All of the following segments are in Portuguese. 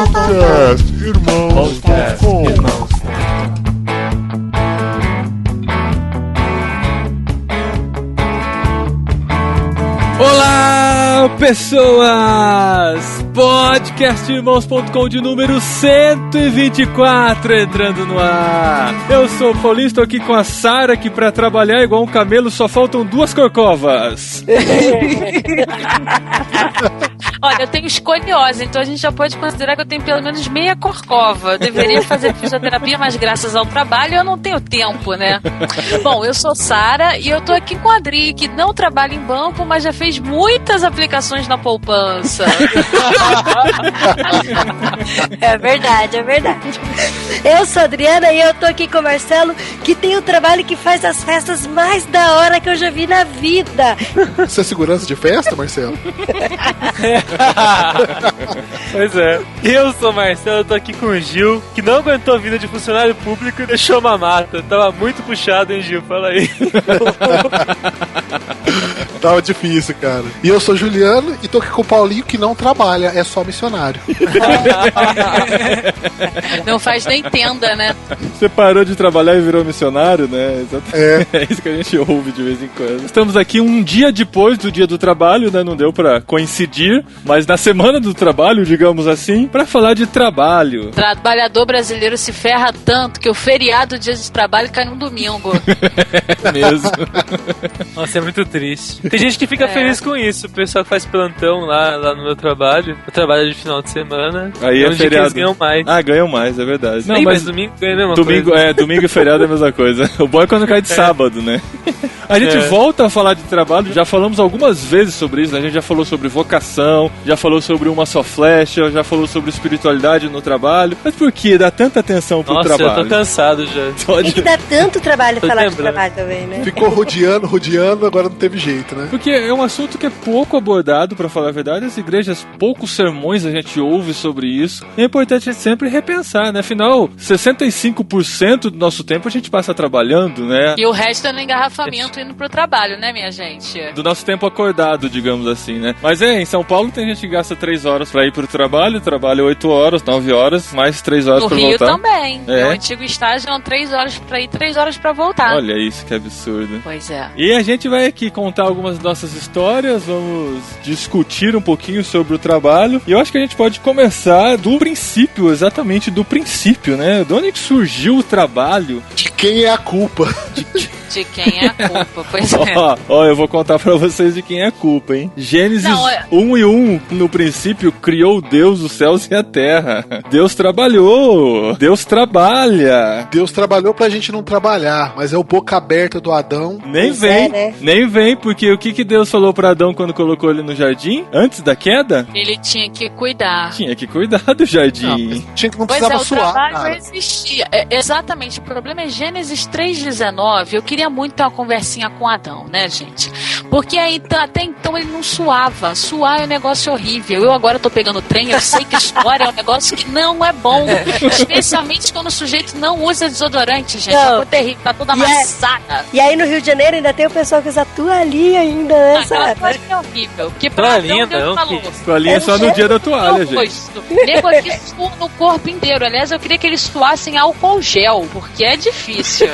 Podcast Irmãos.com. Olá, pessoas! Podcastirmãos.com de número 124 entrando no ar. Eu sou o Paulinho, estou aqui com a Sara, que pra trabalhar igual um camelo só faltam 2 corcovas. Olha, eu tenho escoliose, então a gente já pode considerar que eu tenho pelo menos meia corcova. Eu deveria fazer fisioterapia, mas graças ao trabalho eu não tenho tempo, né? Bom, eu sou Sara e eu tô aqui com a Adri, que não trabalha em banco, mas já fez muitas aplicações na poupança. É verdade, é verdade. Eu sou a Adriana e eu tô aqui com o Marcelo, que tem o trabalho que faz as festas mais da hora que eu já vi na vida. Você é segurança de festa, Marcelo? Pois é. Eu sou o Marcelo, eu tô aqui com o Gil, que não aguentou a vida de funcionário público e deixou uma mata. Tava muito puxado, hein, Gil? Fala aí. Tava difícil, cara. E eu sou Juliano e tô aqui com o Paulinho, que não trabalha, é só missionário. Não faz nem tenda, né? Você parou de trabalhar e virou missionário, né? É isso que a gente ouve de vez em quando. Estamos aqui um dia depois do dia do trabalho, né? Não deu pra coincidir, mas na semana do trabalho, digamos assim, pra falar de trabalho. Trabalhador brasileiro se ferra tanto que o feriado, dia de trabalho, cai num domingo. Mesmo. Nossa, é muito triste. Tem gente que fica feliz com isso. O pessoal que faz plantão lá no meu trabalho, eu trabalho de final de semana. Aí é feriado. Eles ganham mais. Ah, ganham mais, é verdade. Não, mas domingo ganha a mesma coisa. Domingo e feriado é a mesma coisa. O bom é quando cai de sábado, né? A gente volta a falar de trabalho, já falamos algumas vezes sobre isso, né? A gente já falou sobre vocação, já falou sobre uma só flecha, já falou sobre espiritualidade no trabalho. Mas por que dá tanta atenção pro trabalho? Nossa, eu tô cansado já. Tem que dar tanto trabalho falar de trabalho também, né? Ficou rodeando, agora não teve jeito, né? Porque é um assunto que é pouco abordado, pra falar a verdade. As igrejas, poucos sermões a gente ouve sobre isso. É importante a gente sempre repensar, né? Afinal, 65% do nosso tempo a gente passa trabalhando, né? E o resto é no engarrafamento indo pro trabalho, né, minha gente? Do nosso tempo acordado, digamos assim, né? Mas em São Paulo tem gente que gasta 3 horas pra ir pro trabalho, trabalha 8 horas, 9 horas, mais 3 horas pra voltar. No Rio também. No antigo estágio eram 3 horas pra ir, 3 horas pra voltar. Olha isso, que absurdo. Pois é. E a gente vai aqui contar algumas nossas histórias, vamos discutir um pouquinho sobre o trabalho. E eu acho que a gente pode começar do princípio, exatamente do princípio, né? De onde que surgiu o trabalho? De quem é a culpa? De quem é a culpa, pois é. Ó, eu vou contar pra vocês de quem é a culpa, hein? Gênesis 1:1, no princípio, criou Deus os céus e a terra. Deus trabalhou. Deus trabalha. Deus trabalhou pra gente não trabalhar, mas é o boca aberta do Adão. Nem vem, porque o que Deus falou pra Adão quando colocou ele no jardim? Antes da queda? Ele tinha que cuidar. Tinha que cuidar do jardim. Não precisava suar, o trabalho cara. existia. Exatamente, o problema é Gênesis 3:19. Eu queria muito ter uma conversinha com Adão, né, gente? Porque aí, até então ele não suava. Suar é um negócio horrível. Eu agora tô pegando trem, eu sei que suar é um negócio que não é bom. Especialmente quando o sujeito não usa desodorante, gente. É uma terrível, tá toda amassada. E aí no Rio de Janeiro ainda tem o pessoal que usa toalhinha ainda, né, sabe? Aquela coisa é horrível. Porque pra toalhinha Deus falou. Toalhinha é só no dia da toalha, gente. Nego aqui sua no corpo inteiro. Aliás, eu queria que eles suassem álcool gel, porque é difícil.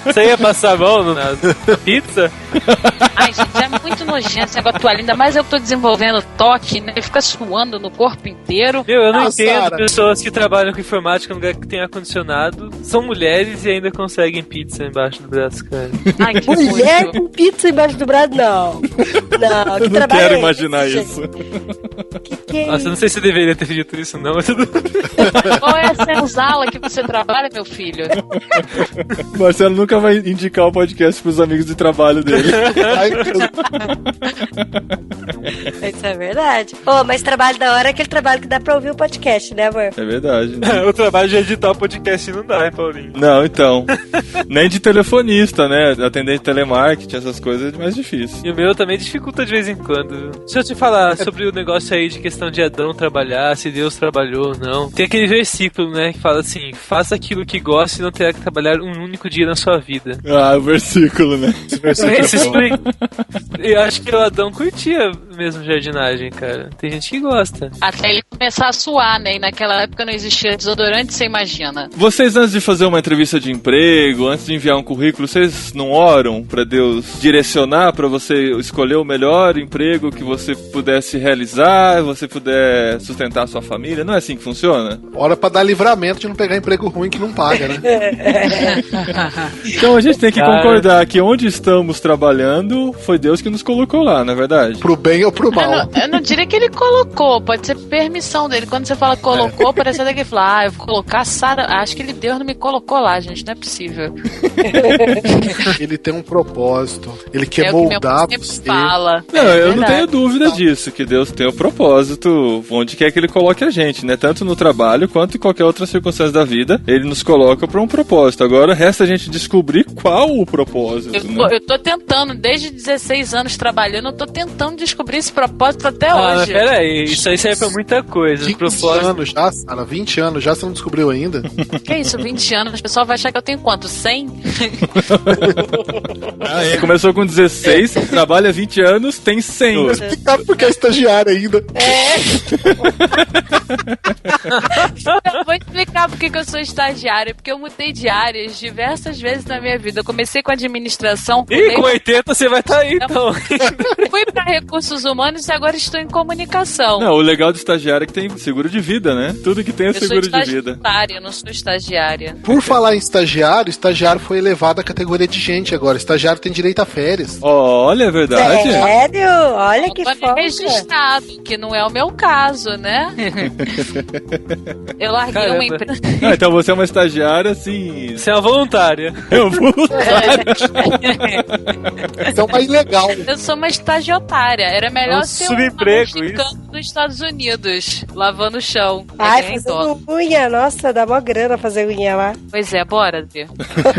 Você ia passar a mão na pizza? Ai, gente, é muito nojento esse negócio de toalha. Ainda mais eu que tô desenvolvendo toque, né? Fica suando no corpo inteiro. Eu não entendo pessoas que trabalham com informática num lugar que tem ar-condicionado, são mulheres e ainda conseguem pizza embaixo do braço, cara. Ai, que mulher com pizza embaixo do braço, não. Não, que não quero imaginar isso. Nossa, eu não sei se eu deveria ter dito isso, não. Mas qual é a senzala que você trabalha, meu filho? Marcelo nunca vai indicar o podcast pros amigos de trabalho dele. Isso é verdade. Mas trabalho da hora é aquele trabalho que dá pra ouvir o podcast, né, amor? É verdade. O trabalho de editar o podcast não dá, hein, Paulinho? Não, então. Nem de telefonista, né? Atendente de telemarketing, essas coisas é mais difícil. E o meu também dificulta de vez em quando. Deixa eu te falar sobre o negócio aí de questão de Adão trabalhar, se Deus trabalhou ou não. Tem aquele versículo, né, que fala assim: faça aquilo que gosta e não terá que trabalhar um único dia na sua vida. vida. Ah, o versículo, né? Eu acho que o Adão curtia mesmo jardinagem, cara. Tem gente que gosta. Até ele começar a suar, né? E naquela época não existia desodorante, você imagina. Vocês, antes de fazer uma entrevista de emprego, antes de enviar um currículo, vocês não oram pra Deus direcionar pra você escolher o melhor emprego que você pudesse realizar, você puder sustentar a sua família? Não é assim que funciona? Ora pra dar livramento de não pegar emprego ruim que não paga, né? Então a gente tem que concordar que onde estamos trabalhando foi Deus que nos colocou lá, não é verdade? Pro bem ou pro mal. Eu não diria que ele colocou, pode ser permissão dele. Quando você fala colocou, parece até que ele fala, eu vou colocar Sara. Acho que Deus não me colocou lá, gente, não é possível. Ele tem um propósito, ele quer É o que moldar meu pai você. sempre fala. Não, É eu não verdade. tenho dúvida disso, que Deus tem o propósito onde quer que Ele coloque a gente, né? Tanto no trabalho quanto em qualquer outra circunstância da vida, Ele nos coloca para um propósito. Agora resta a gente descobrir qual o propósito, né? Eu tô tentando, desde 16 anos trabalhando, eu tô tentando descobrir esse propósito até Mas hoje. peraí, isso aí serve pra muita coisa. 20 Propósito. anos já, Sara, 20 anos já, você não descobriu ainda? Que isso, 20 anos? O pessoal vai achar que eu tenho quanto? 100? Começou com 16, trabalha 20 anos, tem 100. Explicado porque é estagiário ainda. Eu vou explicar porque que eu sou estagiária, porque eu mudei de áreas diversas vezes na minha vida. Eu comecei com administração, Ih, com 80 você vai estar aí, então. fui para recursos humanos e agora estou em comunicação. Não, o legal do estagiário é que tem seguro de vida, né? Tudo que tem é Eu sou seguro de vida. estagiária, eu não sou estagiária. Por falar em estagiário, estagiário foi elevado à categoria de gente agora. Estagiário tem direito a férias. Olha, é verdade. Sério? Olha que Pode foda. registrado, que não é o meu caso, né? Eu larguei Caramba. uma empresa. Ah, então você é uma estagiária, assim... Você é uma voluntária. Eu vou... Isso é uma ilegal. Eu sou uma estagiotária. Era melhor É um ser subemprego, uma mexicana dos Estados Unidos, lavando o chão. Ai, É, então. fazendo unha. Nossa, dá mó grana fazer unha lá. Pois é, bora ver.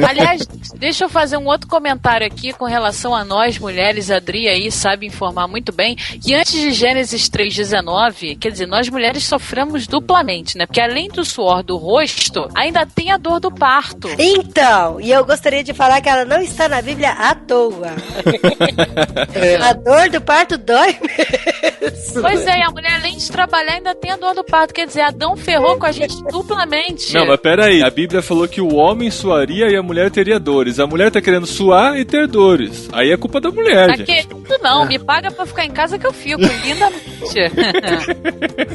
Aliás, deixa eu fazer um outro comentário aqui com relação a nós, mulheres. A Adri aí sabe informar muito bem que antes de Gênesis 3:19, quer dizer, nós mulheres sofremos duplamente, né? Porque além do suor do rosto, ainda tem a dor do parto. Então, e eu gostaria de falar que ela não está na Bíblia à toa. A dor do parto dói mesmo. Pois é, e a mulher além de trabalhar ainda tem a dor do parto. Quer dizer, Adão ferrou com a gente duplamente. Não, mas peraí. A Bíblia falou que o homem suaria e a mulher teria dores. A mulher tá querendo suar e ter dores. Aí é culpa da mulher, Tá gente. querendo não, me paga pra ficar em casa que eu fico, lindamente.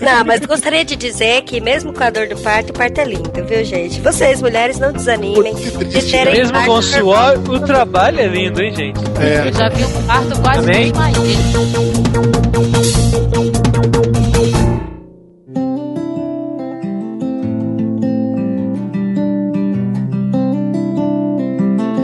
Não, mas gostaria de dizer que mesmo com a dor do parto, o parto é lindo, viu, gente? Vocês, mulheres, não desanimem de terem Mesmo parto com normal. suor, o trabalho é lindo, hein, gente? Eu já vi um parto quase Amém? desmaiei.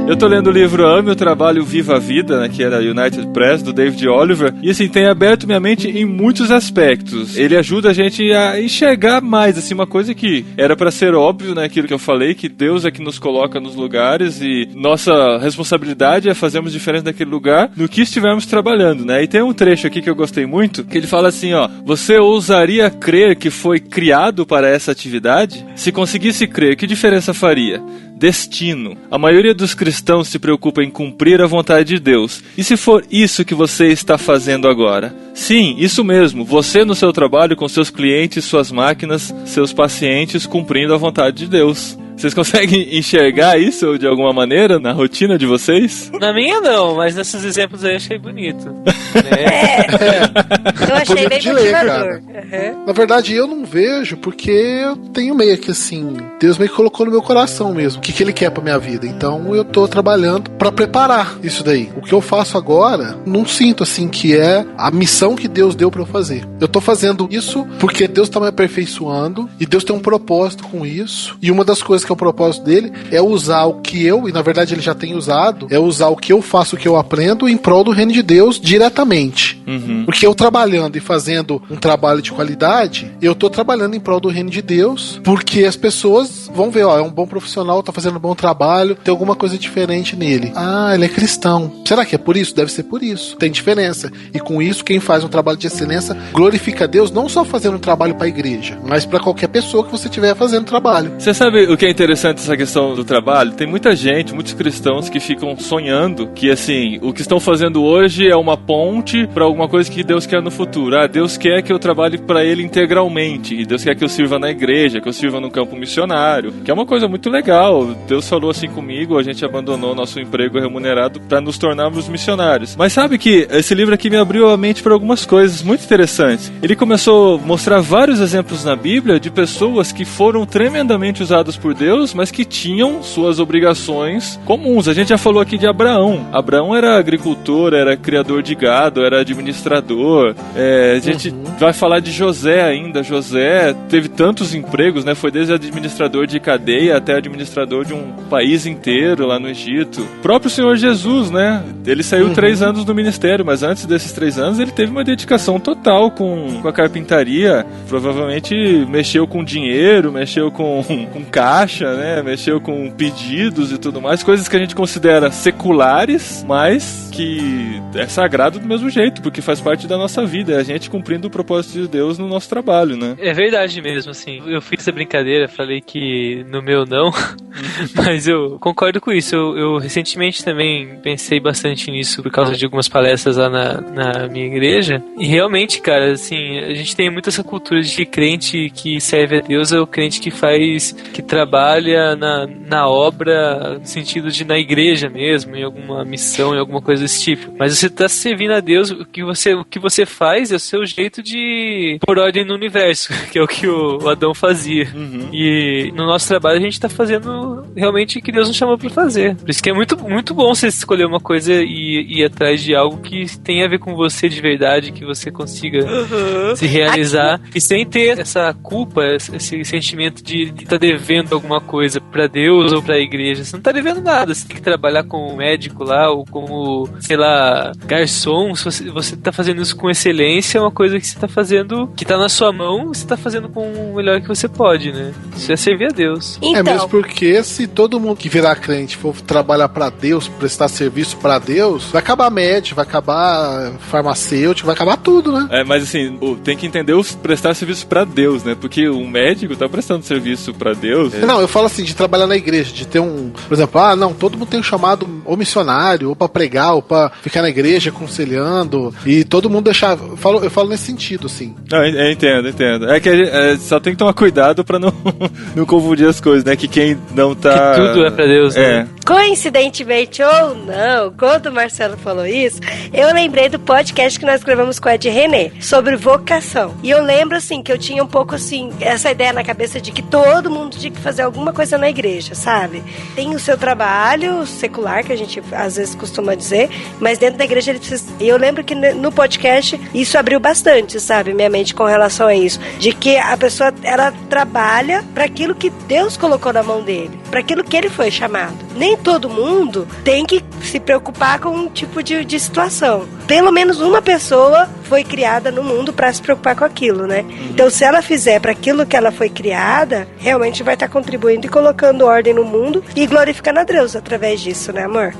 Eu tô lendo o livro Ame o Trabalho, Viva a Vida, né, que era United Press, do David Oliver, e assim, tem aberto minha mente em muitos aspectos. Ele ajuda a gente a enxergar mais, assim, uma coisa que era pra ser óbvio, né, aquilo que eu falei, que Deus é que nos coloca nos lugares e nossa responsabilidade é fazermos diferença naquele lugar no que estivermos trabalhando, né. E tem um trecho aqui que eu gostei muito, que ele fala assim, ó, você ousaria crer que foi criado para essa atividade? Se conseguisse crer, que diferença faria? Destino. A maioria dos cristãos se preocupa em cumprir a vontade de Deus. E se for isso que você está fazendo agora? Sim, isso mesmo. Você no seu trabalho com seus clientes, suas máquinas, seus pacientes, cumprindo a vontade de Deus. Vocês conseguem enxergar isso de alguma maneira na rotina de vocês? Na minha não, mas nesses exemplos aí eu achei bonito. Eu achei bem de ler, motivador. Uhum. Na verdade, eu não vejo porque eu tenho meio que assim, Deus meio que colocou no meu coração mesmo o que ele quer pra minha vida. Então eu tô trabalhando pra preparar isso daí. O que eu faço agora, não sinto assim que é a missão que Deus deu pra eu fazer. Eu tô fazendo isso porque Deus tá me aperfeiçoando e Deus tem um propósito com isso. E uma das coisas que é o propósito dele é usar o que eu, e na verdade ele já tem usado, é usar o que eu faço, o que eu aprendo em prol do reino de Deus diretamente. Porque eu trabalhando e fazendo um trabalho de qualidade, eu tô trabalhando em prol do reino de Deus, porque as pessoas vão ver, ó, é um bom profissional, tá fazendo um bom trabalho, tem alguma coisa diferente nele. Ah, ele é cristão. Será que é por isso? Deve ser por isso. Tem diferença. E com isso, quem faz um trabalho de excelência glorifica a Deus, não só fazendo um trabalho pra igreja, mas pra qualquer pessoa que você estiver fazendo trabalho. Você sabe o que é interessante essa questão do trabalho? Tem muita gente, muitos cristãos que ficam sonhando que, assim, o que estão fazendo hoje é uma ponte pra alguma coisa que Deus quer no futuro. Ah, Deus quer que eu trabalhe pra Ele integralmente. E Deus quer que eu sirva na igreja, que eu sirva no campo missionário, que é uma coisa muito legal. Deus falou assim comigo, a gente abandonou nosso emprego remunerado pra nos tornarmos missionários. Mas sabe que esse livro aqui me abriu a mente para algumas coisas muito interessantes. Ele começou a mostrar vários exemplos na Bíblia de pessoas que foram tremendamente usadas por Deus, mas que tinham suas obrigações comuns. A gente já falou aqui de Abraão. Abraão era agricultor, era criador de gado, era administrador. A gente vai falar de José ainda. José teve tantos empregos, né? Foi desde administrador de cadeia até administrador de um país inteiro lá no Egito. O próprio Senhor Jesus, né? Ele saiu 3 anos do ministério, mas antes desses 3 anos ele teve uma dedicação total com a carpintaria. Provavelmente mexeu com dinheiro, mexeu com caixa, né? Mexeu com pedidos e tudo mais. Coisas que a gente considera seculares, mas que é sagrado do mesmo jeito, porque faz parte da nossa vida. É a gente cumprindo o propósito de Deus no nosso trabalho, né? É verdade mesmo, assim. Eu fiz essa brincadeira, falei que no meu não, mas eu concordo com isso. Eu recentemente também pensei bastante nisso por causa de algumas palestras lá na minha igreja. E realmente, cara, assim, a gente tem muito essa cultura de que crente que serve a Deus é o crente que trabalha na obra, no sentido de na igreja mesmo, em alguma missão, em alguma coisa desse tipo. Mas você tá servindo a Deus, o que você faz é o seu jeito de pôr ordem no universo, que é o que o Adão fazia. E no nosso trabalho a gente tá fazendo realmente o que Deus nos chamou pra fazer. Por isso que é muito, muito bom você escolher uma coisa e ir atrás de algo que tem a ver com você de verdade, que você consiga se realizar e sem ter essa culpa, esse sentimento de estar devendo alguma coisa pra Deus ou pra igreja. Você não tá devendo nada, você tem que trabalhar como médico lá ou como, sei lá, garçom. Se você tá fazendo isso com excelência, é uma coisa que você tá fazendo, que tá na sua mão, você tá fazendo com o melhor que você pode, né? Isso é servir a Deus. Então, é mesmo porque se todo mundo que virar crente for trabalhar pra Deus, prestar serviço pra Deus, vai acabar médico, vai acabar farmacêutico, vai acabar tudo, né? Mas assim, tem que entender prestar serviço pra Deus, né? Porque o médico tá prestando serviço pra Deus. Não, eu falo assim, de trabalhar na igreja, de ter por exemplo, todo mundo tem um chamado ou missionário, ou pra pregar, ou pra ficar na igreja aconselhando, e todo mundo deixar, eu falo nesse sentido, assim. Não, eu entendo. É que só tem que tomar cuidado pra não confundir as coisas, né? Que quem não tá... Que tudo é pra Deus, né? Coincidentemente ou não, quando o Marcelo falou isso, eu lembrei do podcast que nós gravamos com a Ed René, sobre vocação. E eu lembro, assim, que eu tinha um pouco, assim, essa ideia na cabeça de que todo mundo tinha que fazer alguma coisa na igreja, sabe? Tem o seu trabalho secular, que a gente às vezes costuma dizer, mas dentro da igreja ele precisa... E eu lembro que no podcast isso abriu bastante, sabe? Minha mente com relação a isso. De que a pessoa, ela trabalha para aquilo que Deus colocou na mão dele, para aquilo que ele foi chamado. Nem todo mundo tem que se preocupar com um tipo de situação. Pelo menos uma pessoa foi criada no mundo para se preocupar com aquilo, né? Então, se ela fizer para aquilo que ela foi criada, realmente vai estar contribuindo e colocando ordem no mundo e glorificando a Deus através disso, né, amor?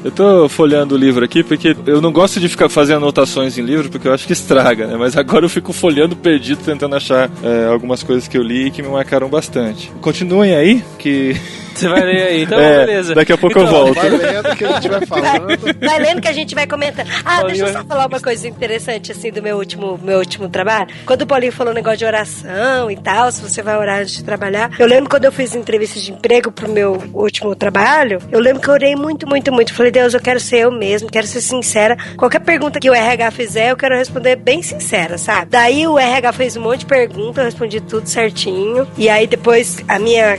Eu tô folheando o livro aqui porque eu não gosto de ficar fazendo anotações em livro porque eu acho que estraga, né? Mas agora eu fico folheando perdido, tentando achar algumas coisas que eu li e que me marcaram bastante. Continuem aí, que... Você vai ler aí, então beleza. Daqui a pouco eu volto. Vai lendo que a gente vai falando. Vai lendo que a gente vai comentando. Deixa eu só falar uma coisa interessante, assim, do meu último trabalho. Quando o Paulinho falou um negócio de oração e tal, se você vai orar antes de trabalhar. Eu lembro quando eu fiz entrevista de emprego pro meu último trabalho, eu lembro que eu orei muito, muito, muito. Falei, Deus, eu quero ser eu mesmo, quero ser sincera. Qualquer pergunta que o RH fizer, eu quero responder bem sincera, sabe? Daí o RH fez um monte de perguntas, eu respondi tudo certinho. E aí depois,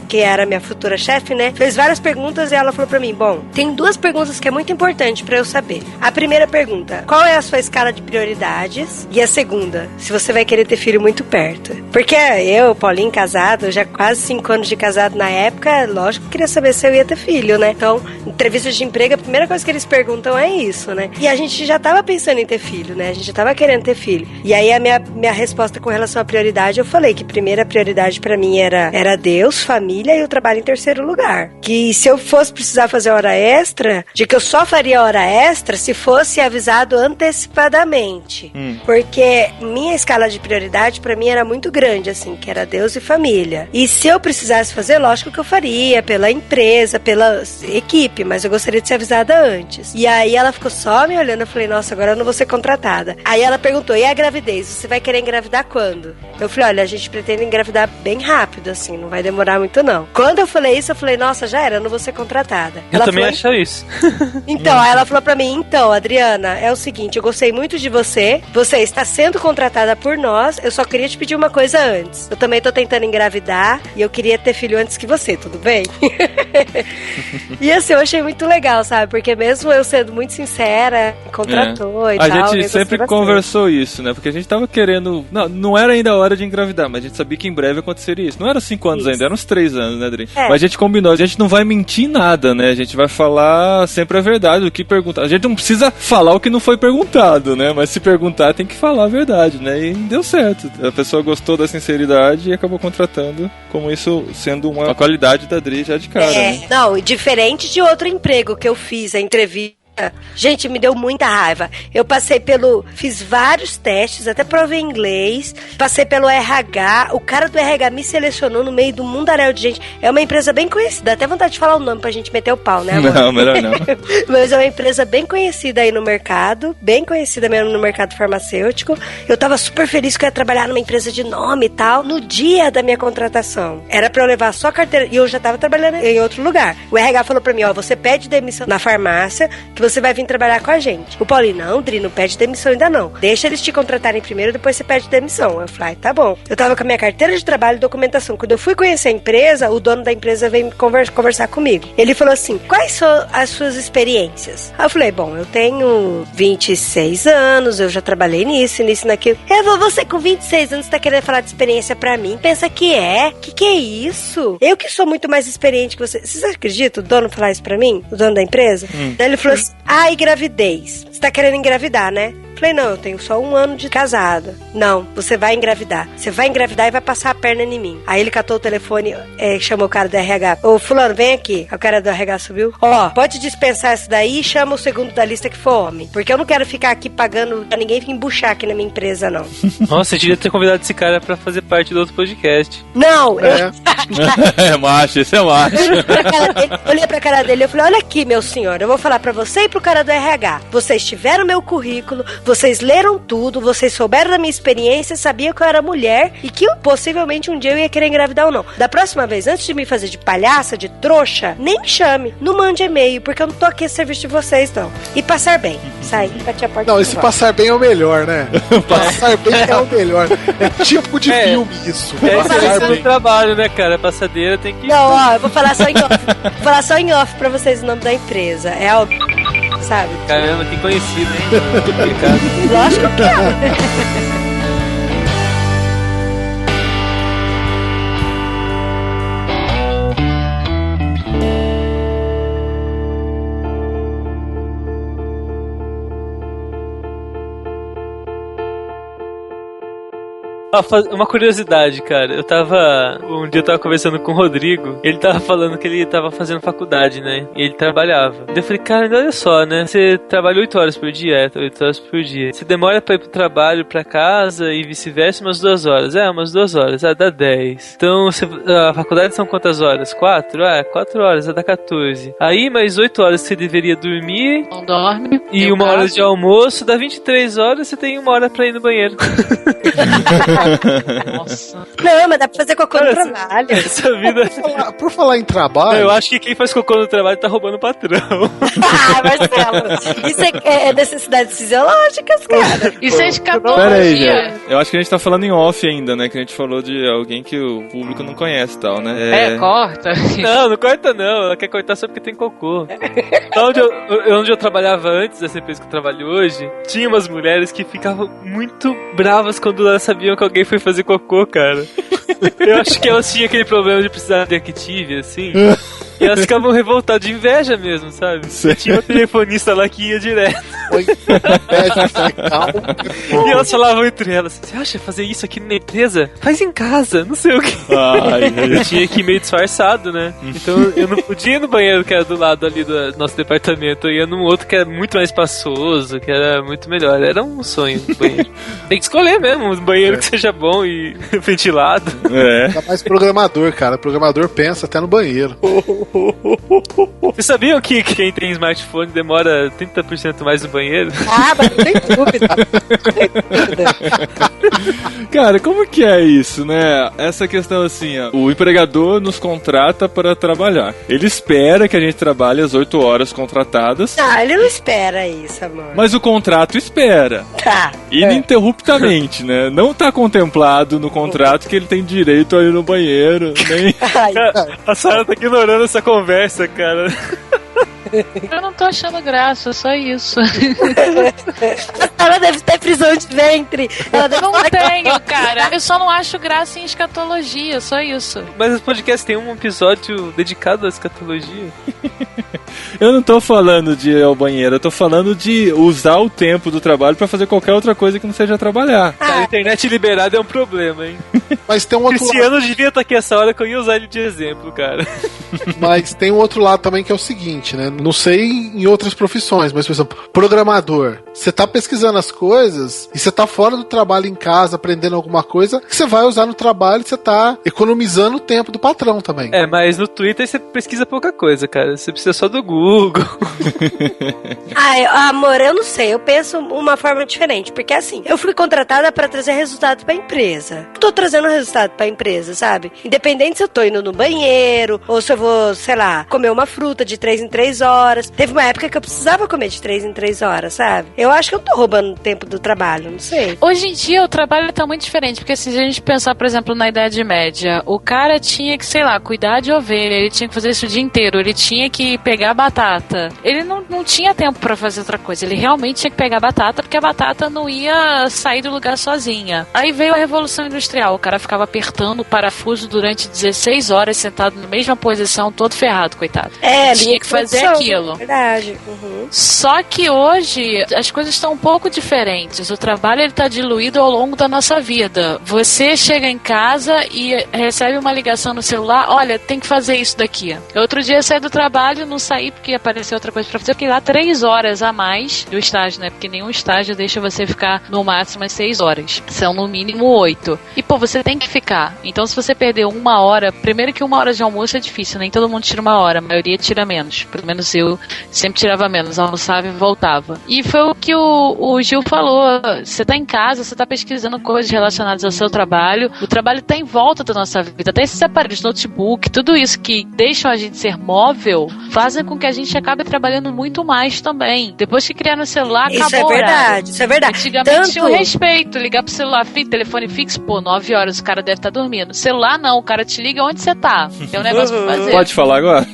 que era a minha futura chefe, né, fez várias perguntas e ela falou pra mim, bom, tem 2 perguntas que é muito importante pra eu saber. A primeira pergunta, qual é a sua escala de prioridades? E a segunda, se você vai querer ter filho muito perto. Porque eu, Paulinho, casado, já quase 5 anos de casado na época, lógico que queria saber se eu ia ter filho, né? Então, entrevistas de emprego, a primeira coisa que eles perguntam é isso, né? E a gente já tava pensando em ter filho, né? A gente já tava querendo ter filho. E aí a minha resposta com relação à prioridade, eu falei que primeira prioridade pra mim era Deus, família e o trabalho em terceiro lugar. Que se eu fosse precisar fazer hora extra, de que eu só faria hora extra se fosse avisado antecipadamente. Porque minha escala de prioridade pra mim era muito grande, assim, que era Deus e família. E se eu precisasse fazer, lógico que eu faria, pela empresa, pela equipe, mas eu gostaria de ser avisada antes. E aí ela ficou só me olhando, eu falei, nossa, agora eu não vou ser contratada. Aí ela perguntou, e a gravidez? Você vai querer engravidar quando? Eu falei, olha, a gente pretende engravidar bem rápido, assim, não vai demorar muito não. Quando eu falei isso, eu falei, nossa, já era, eu não vou ser contratada. Eu ela também falou, acho isso. Então, aí ela falou pra mim, então, Adriana, é o seguinte, eu gostei muito de você está sendo contratada por nós, eu só queria te pedir uma coisa antes. Eu também tô tentando engravidar e eu queria ter filho antes que você, tudo bem? E assim, eu achei muito legal, sabe? Porque mesmo eu sendo muito sincera, contratou e tal. A gente sempre conversou isso, né? Porque a gente tava querendo... Não era ainda a hora de engravidar, mas a gente sabia que em breve aconteceria isso. Não era 5 anos ainda, eram uns 3 anos, né, Adri? Mas a gente combinou, a gente não vai mentir nada, né? A gente vai falar sempre a verdade, o que perguntar. A gente não precisa falar o que não foi perguntado, né? Mas se perguntar, tem que falar a verdade, né? E deu certo. A pessoa gostou da sinceridade e acabou contratando, como isso sendo uma qualidade da Adri já de cara, né? Não, diferente de outro emprego que eu fiz, a entrevista. Gente, me deu muita raiva. Eu fiz vários testes, até provei inglês, passei pelo RH, o cara do RH me selecionou no meio do mundaréu de gente. É uma empresa bem conhecida, até vontade de falar o nome pra gente meter o pau, né, amor? Não, melhor não. Mas é uma empresa bem conhecida aí no mercado, bem conhecida mesmo no mercado farmacêutico. Eu tava super feliz que eu ia trabalhar numa empresa de nome e tal. No dia da minha contratação, era pra eu levar só a carteira, e eu já tava trabalhando em outro lugar. O RH falou pra mim, ó, você pede demissão na farmácia, que você vai vir trabalhar com a gente. O Paulinho, não, Dri, não pede demissão ainda não. Deixa eles te contratarem primeiro, depois você pede demissão. Eu falei, tá bom. Eu tava com a minha carteira de trabalho e documentação. Quando eu fui conhecer a empresa, o dono da empresa veio conversar comigo. Ele falou assim, quais são as suas experiências? Aí eu falei, bom, eu tenho 26 anos, eu já trabalhei nisso, naquilo. Você com 26 anos tá querendo falar de experiência pra mim? Pensa que é? Que é isso? Eu que sou muito mais experiente que você. Vocês acreditam o dono falar isso pra mim? O dono da empresa? Daí ele falou assim, e gravidez? Você tá querendo engravidar, né? Falei, não, eu tenho só 1 ano de casada. Não, você vai engravidar. Você vai engravidar e vai passar a perna em mim. Aí ele catou o telefone, chamou o cara do RH. Ô, fulano, vem aqui. Aí o cara do RH subiu. Ó, pode dispensar essa daí e chama o segundo da lista que for homem. Porque eu não quero ficar aqui pagando pra ninguém vir embuchar aqui na minha empresa, não. Nossa, eu devia ter convidado esse cara pra fazer parte do outro podcast. Não, É macho, esse é macho. Eu olhei pra cara dele e falei, olha aqui, meu senhor, eu vou falar pra você e pro cara do RH. Vocês tiveram meu currículo, vocês leram tudo, vocês souberam da minha experiência, sabiam que eu era mulher e que possivelmente um dia eu ia querer engravidar ou não. Da próxima vez, antes de me fazer de palhaça, de trouxa, nem me chame, não mande e-mail, porque eu não tô aqui a serviço de vocês, não. E passar bem. Saí, bati a porta. Não, esse passar bem é o melhor, né? Passar bem é o melhor. É tipo de filme isso. Isso no trabalho, né, cara? A passadeira tem que... Não, ó, eu vou falar só em off. Vou falar só em off pra vocês o nome da empresa. É a... Sabe? Caramba, que conhecido, hein? Lógico que é. Uma curiosidade, cara. Um dia eu tava conversando com o Rodrigo. Ele tava falando que ele tava fazendo faculdade, né? E ele trabalhava. Daí eu falei, cara, olha só, né? Você trabalha 8 horas por dia? 8 horas por dia. Você demora pra ir pro trabalho, pra casa e vice-versa umas 2 horas. Umas 2 horas. Dá 10. Então, a faculdade são quantas horas? 4? 4 horas, dá 14. Aí, mais 8 horas você deveria dormir. Não dorme. E 1 hora de almoço. Dá 23 horas, você tem 1 hora pra ir no banheiro. Nossa. Não, mas dá pra fazer cocô no trabalho. Essa vida... Por falar em trabalho... Eu acho que quem faz cocô no trabalho tá roubando o patrão. Marcelo, isso é necessidades fisiológicas, cara. Isso é escatologia. Pera aí, gente. Eu acho que a gente tá falando em off ainda, né? Que a gente falou de alguém que o público não conhece e tal, né? Corta. Não corta não. Ela quer cortar só porque tem cocô. Onde eu trabalhava antes dessa empresa que eu trabalho hoje, tinha umas mulheres que ficavam muito bravas quando elas sabiam que alguém foi fazer cocô, cara. Eu acho que elas tinham aquele problema de precisar de Active, assim. E elas ficavam revoltadas de inveja mesmo, sabe? Tinha uma telefonista lá que ia direto. E elas falavam entre elas: você acha fazer isso aqui na empresa? Faz em casa, não sei o que. Eu tinha que ir meio disfarçado, né? Então eu não podia ir no banheiro que era do lado ali do nosso departamento. Eu ia num outro que era muito mais espaçoso, que era muito melhor. Era um sonho o banheiro. Tem que escolher mesmo um banheiro que seja bom e ventilado. Ainda mais programador, cara. Programador pensa até no banheiro. Vocês sabiam que quem tem smartphone demora 30% mais no banheiro? Mas não tem dúvida. Cara, como que é isso, né? Essa questão assim, ó, o empregador nos contrata para trabalhar. Ele espera que a gente trabalhe as 8 horas contratadas. Ele não espera isso, amor. Mas o contrato espera. Tá. Ininterruptamente, né? Não tá contemplado no contrato que ele tem direito a ir no banheiro, nem... A Sarah tá ignorando essa conversa, cara. Eu não tô achando graça, só isso. Ela deve ter prisão de ventre. Ela deve Não tenho, cara. Eu só não acho graça em escatologia, só isso. Mas os podcasts tem um episódio dedicado à escatologia. Eu não tô falando de ir ao banheiro, eu tô falando de usar o tempo do trabalho pra fazer qualquer outra coisa que não seja trabalhar. A internet liberada é um problema, hein? Mas tem um outro Cristiano devia estar aqui essa hora que eu ia usar ele de exemplo, cara. Mas tem um outro lado também que é o seguinte, né? Não sei em outras profissões, mas, por exemplo, programador. Você tá pesquisando as coisas e você tá fora do trabalho em casa, aprendendo alguma coisa que você vai usar no trabalho e você tá economizando o tempo do patrão também. Mas no Twitter você pesquisa pouca coisa, cara. Você precisa só do Google. Amor, eu não sei. Eu penso uma forma diferente. Porque assim, eu fui contratada pra trazer resultado pra empresa. Tô trazendo resultado pra empresa, sabe? Independente se eu tô indo no banheiro ou se eu vou, sei lá, comer uma fruta de 3 em 3 horas. Teve uma época que eu precisava comer de 3 em 3 horas, sabe? Eu acho que eu tô roubando tempo do trabalho, não sei. Hoje em dia o trabalho tá muito diferente, porque se a gente pensar, por exemplo, na Idade Média, o cara tinha que, sei lá, cuidar de ovelha, ele tinha que fazer isso o dia inteiro, ele tinha que pegar batata. Ele não tinha tempo pra fazer outra coisa, ele realmente tinha que pegar batata, porque a batata não ia sair do lugar sozinha. Aí veio a Revolução Industrial, o cara ficava apertando o parafuso durante 16 horas, sentado na mesma posição, todo ferrado, coitado. Tinha que fazer aquilo. Verdade. Uhum. Só que hoje as coisas estão um pouco diferentes. O trabalho ele tá diluído ao longo da nossa vida. Você chega em casa e recebe uma ligação no celular, olha, tem que fazer isso daqui. Outro dia eu saí do trabalho, não saí porque apareceu outra coisa pra fazer, eu fiquei lá 3 horas a mais do estágio, né? Porque nenhum estágio deixa você ficar no máximo as 6 horas. São no mínimo 8. E você tem que ficar. Então se você perder 1 hora, primeiro que 1 hora de almoço é difícil, nem todo mundo tira 1 hora, a maioria tira menos. Pelo menos eu sempre tirava menos, almoçava e voltava. E foi o que o Gil falou. Você tá em casa, você tá pesquisando coisas relacionadas ao seu trabalho. O trabalho tá em volta da nossa vida. Até esses aparelhos, notebook, tudo isso que deixam a gente ser móvel, fazem com que a gente acabe trabalhando muito mais também. Depois que criaram o celular, acabou. Isso é verdade, isso é verdade. Antigamente tinha o respeito. Ligar pro celular, telefone fixo, 9 horas, o cara deve estar dormindo. Celular não, o cara te liga onde você tá. Tem um negócio pra fazer. Pode falar agora?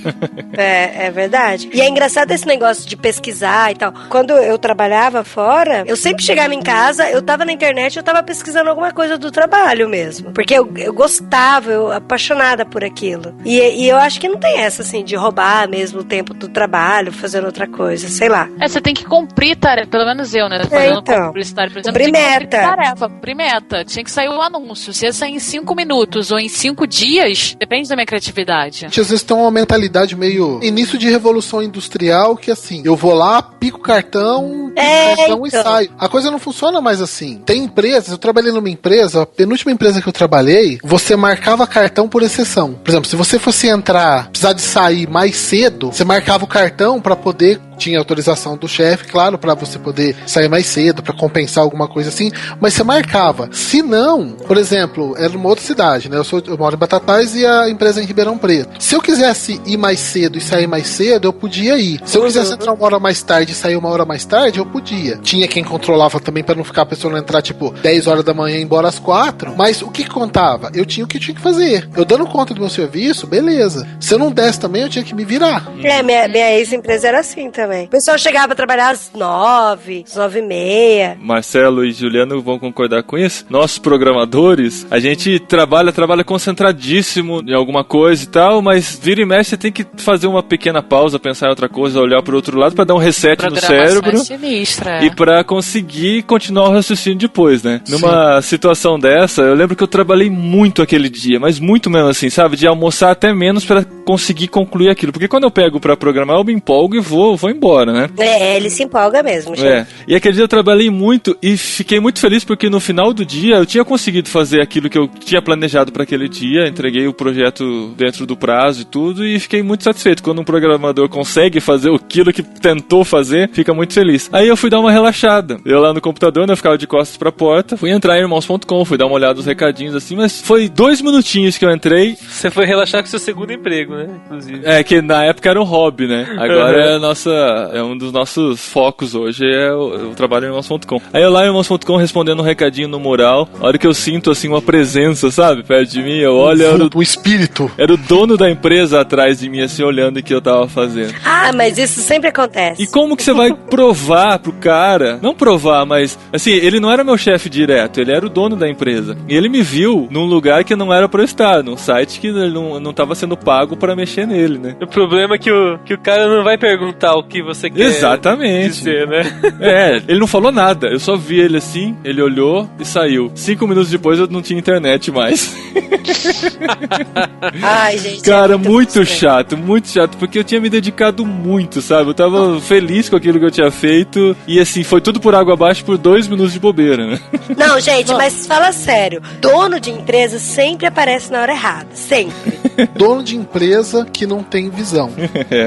É verdade. E é engraçado esse negócio de pesquisar e tal. Quando eu trabalhava fora, eu sempre chegava em casa, eu tava na internet, eu tava pesquisando alguma coisa do trabalho mesmo. Porque eu gostava, eu apaixonada por aquilo. E eu acho que não tem essa, assim, de roubar mesmo o tempo do trabalho, fazendo outra coisa, sei lá. Você tem que cumprir tarefa, pelo menos eu, né? Fazendo publicitário, por exemplo, cumprir meta. Tinha que sair o anúncio. Se ia sair em 5 minutos ou em 5 dias, depende da minha criatividade. Às vezes tem uma mentalidade meio início de revolução industrial que assim, eu vou lá, pico o cartão, e saio. A coisa não funciona mais assim. Tem empresas, eu trabalhei numa empresa, a penúltima empresa que eu trabalhei, você marcava cartão por exceção. Por exemplo, se você fosse precisar de sair mais cedo, você marcava o cartão pra poder, tinha autorização do chefe, claro, pra você poder sair mais cedo, pra compensar alguma coisa assim, mas você marcava. Se não, por exemplo, era numa outra cidade, né? Eu moro em Batatais e a empresa é em Ribeirão Preto. Se eu quisesse ir mais cedo e sair mais cedo, eu podia ir. Se eu quisesse entrar 1 hora mais tarde e sair 1 hora mais tarde, eu podia. Tinha quem controlava também pra não ficar a pessoa não entrar, 10 horas da manhã e ir embora às 4. Mas o que contava? Eu tinha o que tinha que fazer. Eu dando conta do meu serviço, beleza. Se eu não desse também, eu tinha que me virar. Minha ex-empresa era assim também. também. O pessoal chegava a trabalhar às 9, às 9h30. Marcelo e Juliano vão concordar com isso. Nossos programadores, a gente trabalha concentradíssimo em alguma coisa e tal, mas vira e mexe você tem que fazer uma pequena pausa, pensar em outra coisa, olhar pro outro lado pra dar um reset no cérebro sinistra, e pra conseguir continuar o raciocínio depois, né? Sim. Numa situação dessa, eu lembro que eu trabalhei muito aquele dia, mas muito mesmo assim, sabe? De almoçar até menos pra conseguir concluir aquilo. Porque quando eu pego pra programar, eu me empolgo e vou embora, né? Ele se empolga mesmo, gente. E aquele dia eu trabalhei muito e fiquei muito feliz porque no final do dia eu tinha conseguido fazer aquilo que eu tinha planejado para aquele dia, entreguei o projeto dentro do prazo e tudo e fiquei muito satisfeito. Quando um programador consegue fazer aquilo que tentou fazer, fica muito feliz. Aí eu fui dar uma relaxada. Eu lá no computador, né, eu ficava de costas pra porta, fui entrar em irmãos.com, fui dar uma olhada nos recadinhos assim, mas foi 2 minutinhos que eu entrei. Você foi relaxar com seu segundo emprego, né? Inclusive. Que na época era um hobby, né? Agora é um dos nossos focos hoje, eu trabalho em irmãos.com. Aí eu lá em irmãos.com respondendo um recadinho no mural, a hora que eu sinto assim uma presença, sabe, perto de mim, eu olho, o espírito. Era o dono da empresa atrás de mim, assim, olhando o que eu tava fazendo. Ah, mas isso sempre acontece. E como que você vai provar pro cara? Não provar, mas, assim, ele não era meu chefe direto, ele era o dono da empresa. E ele me viu num lugar que não era pra eu estar, num site que ele não tava sendo pago pra mexer nele, né? O problema é que o cara não vai perguntar o que você quer dizer, né? Ele não falou nada, eu só vi ele assim, ele olhou e saiu. 5 minutos depois eu não tinha internet mais. Ai, gente. Cara, muito chato, porque eu tinha me dedicado muito, sabe? Eu tava feliz com aquilo que eu tinha feito e assim, foi tudo por água abaixo por 2 minutos de bobeira, né? Não, gente, mas fala sério. Dono de empresa sempre aparece na hora errada. Sempre. Dono de empresa que não tem visão.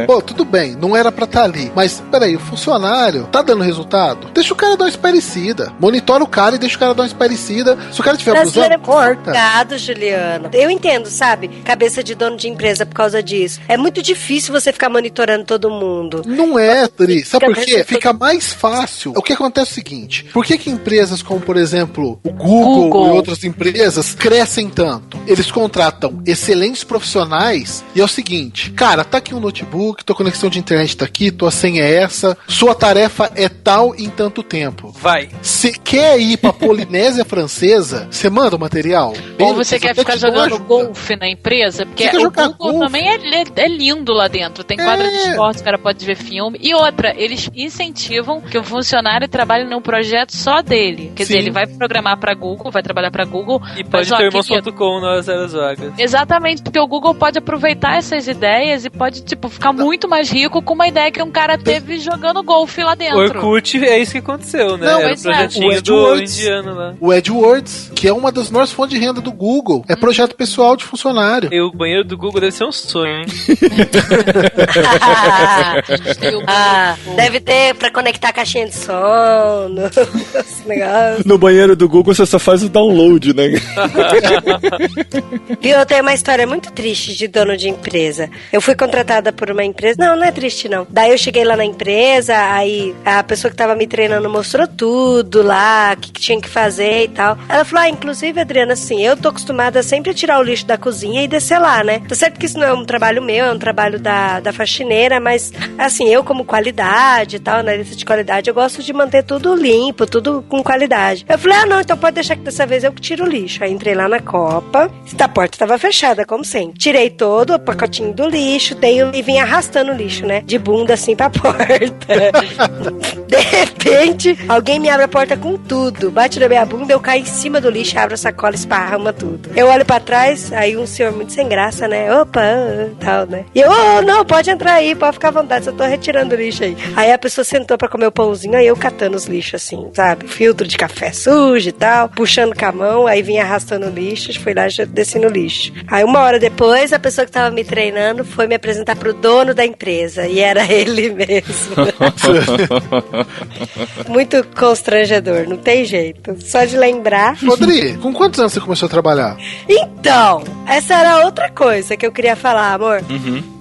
Pô, tudo bem, não era pra estar ali. Mas, peraí, o funcionário tá dando resultado? Deixa o cara dar uma espairecida. Monitora o cara e deixa o cara dar uma espairecida. Se o cara tiver abusando, corta. Juliano. Eu entendo, sabe? Cabeça de dono de empresa por causa disso. É muito difícil você ficar monitorando todo mundo. Não é, Tri. Sabe por quê? Fica mais fácil. O que acontece é o seguinte. Por que empresas como, por exemplo, o Google e outras empresas crescem tanto? Eles contratam excelentes profissionais e é o seguinte, cara, tá aqui um notebook, tua conexão de internet tá aqui, tua senha é essa, sua tarefa é tal em tanto tempo. Vai. Você quer ir pra Polinésia Francesa, você manda o material. Ou você quer ficar jogando golfe na empresa, porque o Google também é lindo lá dentro, tem quadra de esporte, o cara pode ver filme. E outra, eles incentivam que o funcionário trabalhe num projeto só dele. Quer dizer, ele vai programar pra Google, vai trabalhar pra Google. E pode ter irmãos.com nas horas vagas. Exatamente, porque o Google pode aproveitar essas ideias e pode, ficar muito mais rico com uma ideia que um cara teve jogando golfe lá dentro. Orkut, é isso que aconteceu, né? Não, era o projetinho do indiano lá. O AdWords, que é uma das maiores fontes de renda do Google, é projeto pessoal de funcionário. E o banheiro do Google deve ser um sonho, hein? Deve ter pra conectar a caixinha de som, esse negócio. No banheiro do Google você só faz o download, né? Viu, eu tenho uma história muito triste de dono de empresa. Eu fui contratada por uma empresa, não é triste não. Daí eu cheguei lá na empresa, aí a pessoa que tava me treinando mostrou tudo lá, o que tinha que fazer e tal. Ela falou, inclusive, Adriana, assim, eu tô acostumada sempre a tirar o lixo da cozinha e descer lá, né? Tá certo que isso não é um trabalho meu, é um trabalho da faxineira, mas, assim, eu como qualidade e tal, na lista de qualidade, eu gosto de manter tudo limpo, tudo com qualidade. Eu falei, não, então pode deixar que dessa vez eu que tiro o lixo. Aí entrei lá na Copa, a porta tava fechada, como sempre. Tirei todo o pacotinho do lixo, e vim arrastando o lixo, né? De bunda assim pra porta. De repente, alguém me abre a porta com tudo. Bate na minha bunda, eu caio em cima do lixo, abro a sacola, esparrama tudo. Eu olho pra trás, aí um senhor muito sem graça, né? Opa, tal, né? E eu, não, pode entrar aí, pode ficar à vontade, só tô retirando o lixo aí. Aí a pessoa sentou pra comer o pãozinho, aí eu catando os lixos assim, sabe? Filtro de café sujo e tal, puxando com a mão, aí vim arrastando o lixo, fui lá e desci no lixo. Aí 1 hora depois, a pessoa que tava me treinando foi me apresentar pro dono da empresa, e era ele mesmo. Muito constrangedor, não tem jeito. Só de lembrar. Rodrigo, com quantos anos você começou a trabalhar? Então, essa era outra coisa que eu queria falar, amor.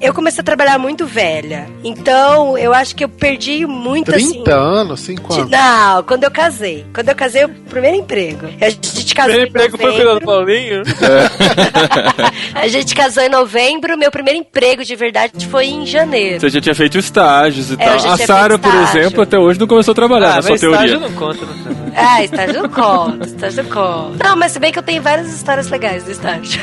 Eu comecei a trabalhar muito velha. Então, eu acho que eu perdi muito, 30 anos, 5 anos. Não, quando eu casei. Quando eu casei, o primeiro emprego. A gente casou Primeiro emprego foi o Pedro Paulinho? A gente casou em novembro, meu primeiro emprego de verdade foi em janeiro. Você já tinha feito estágios e tal. eu já A tinha Sara, feito por estágio. exemplo, até hoje não começou a trabalhar, na sua mas teoria. estágio não conta, não. Estágio não conta, estágio não conta. Não, mas se bem que eu tenho várias histórias legais do estágio.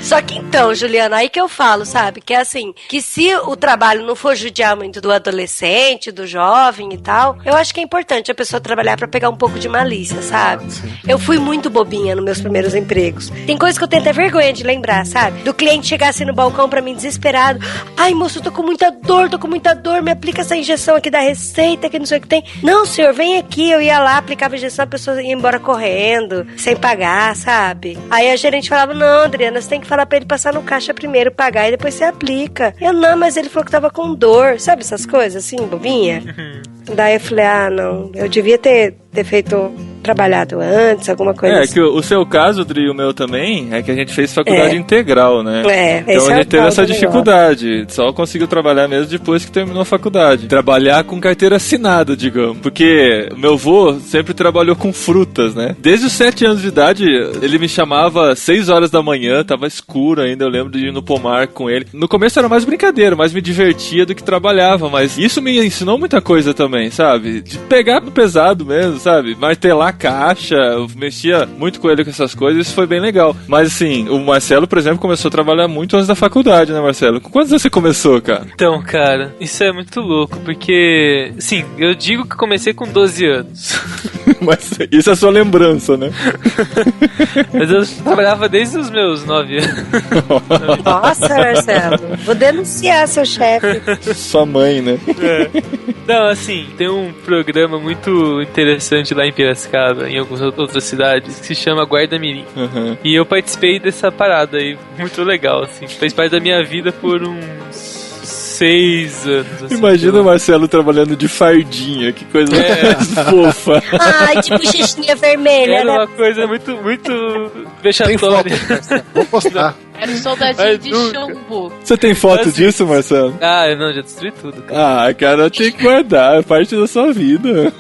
Só que então, Juliana, aí que eu falo, sabe? Que é assim, que se o trabalho não for judiar muito do adolescente, do jovem e tal, eu acho que é importante a pessoa trabalhar pra pegar um pouco de malícia, sabe? Eu fui muito bobinha nos meus primeiros empregos. Tem coisas que eu tenho até vergonha de lembrar, sabe? Do cliente chegar assim no balcão pra mim desesperado. Ai, moço, eu tô com muita dor, me aplica essa injeção aqui da receita, que não sei o que tem. Não, senhor, vem aqui. Eu ia lá, aplicava a injeção, a pessoa ia embora correndo, sem pagar, sabe? Aí a gerente falava, não, Adriana, você tem que falar pra ele passar no caixa primeiro, pagar, e depois você aplica. Eu, não, mas ele falou que tava com dor. Sabe essas coisas, assim, bobinha? Daí eu falei, não, eu devia ter trabalhado antes, alguma coisa assim. Que o seu caso, Dri, e o meu também, é que a gente fez faculdade integral, né? Então a gente teve essa dificuldade. Só conseguiu trabalhar mesmo depois que terminou a faculdade. Trabalhar com carteira assinada, digamos. Porque meu avô sempre trabalhou com frutas, né? Desde os 7 anos de idade, ele me chamava às 6 horas da manhã, tava escuro ainda, eu lembro de ir no pomar com ele. No começo era mais brincadeira, mais me divertia do que trabalhava, mas isso me ensinou muita coisa também, sabe? De pegar no pesado mesmo, sabe? Martelar a caixa, eu mexia muito com ele com essas coisas, isso foi bem legal. Mas assim, o Marcelo, por exemplo, começou a trabalhar muito antes da faculdade, né, Marcelo? Com quantos anos você começou, cara? Então, cara, isso é muito louco, porque, sim, eu digo que comecei com 12 anos. Mas isso é a sua lembrança, né? Mas eu trabalhava desde os meus 9 anos. Nossa, Marcelo, vou denunciar seu chefe. Sua mãe, né? Não, assim, tem um programa muito interessante lá em Piracicaba, em algumas outras cidades, que se chama Guarda Mirim. E eu participei dessa parada aí, muito legal, assim. Fez parte da minha vida por uns 6 anos. Assim, imagina o Marcelo trabalhando de fardinha, que coisa mais fofa. Ai, tipo bochechinha vermelha, era né? uma coisa muito Tem vexatória. foto, vou postar. Era o soldadinho de chumbo. Você tem foto Mas, disso, Marcelo? Eu não, já destruí tudo, cara. Cara, tem que guardar, é parte da sua vida.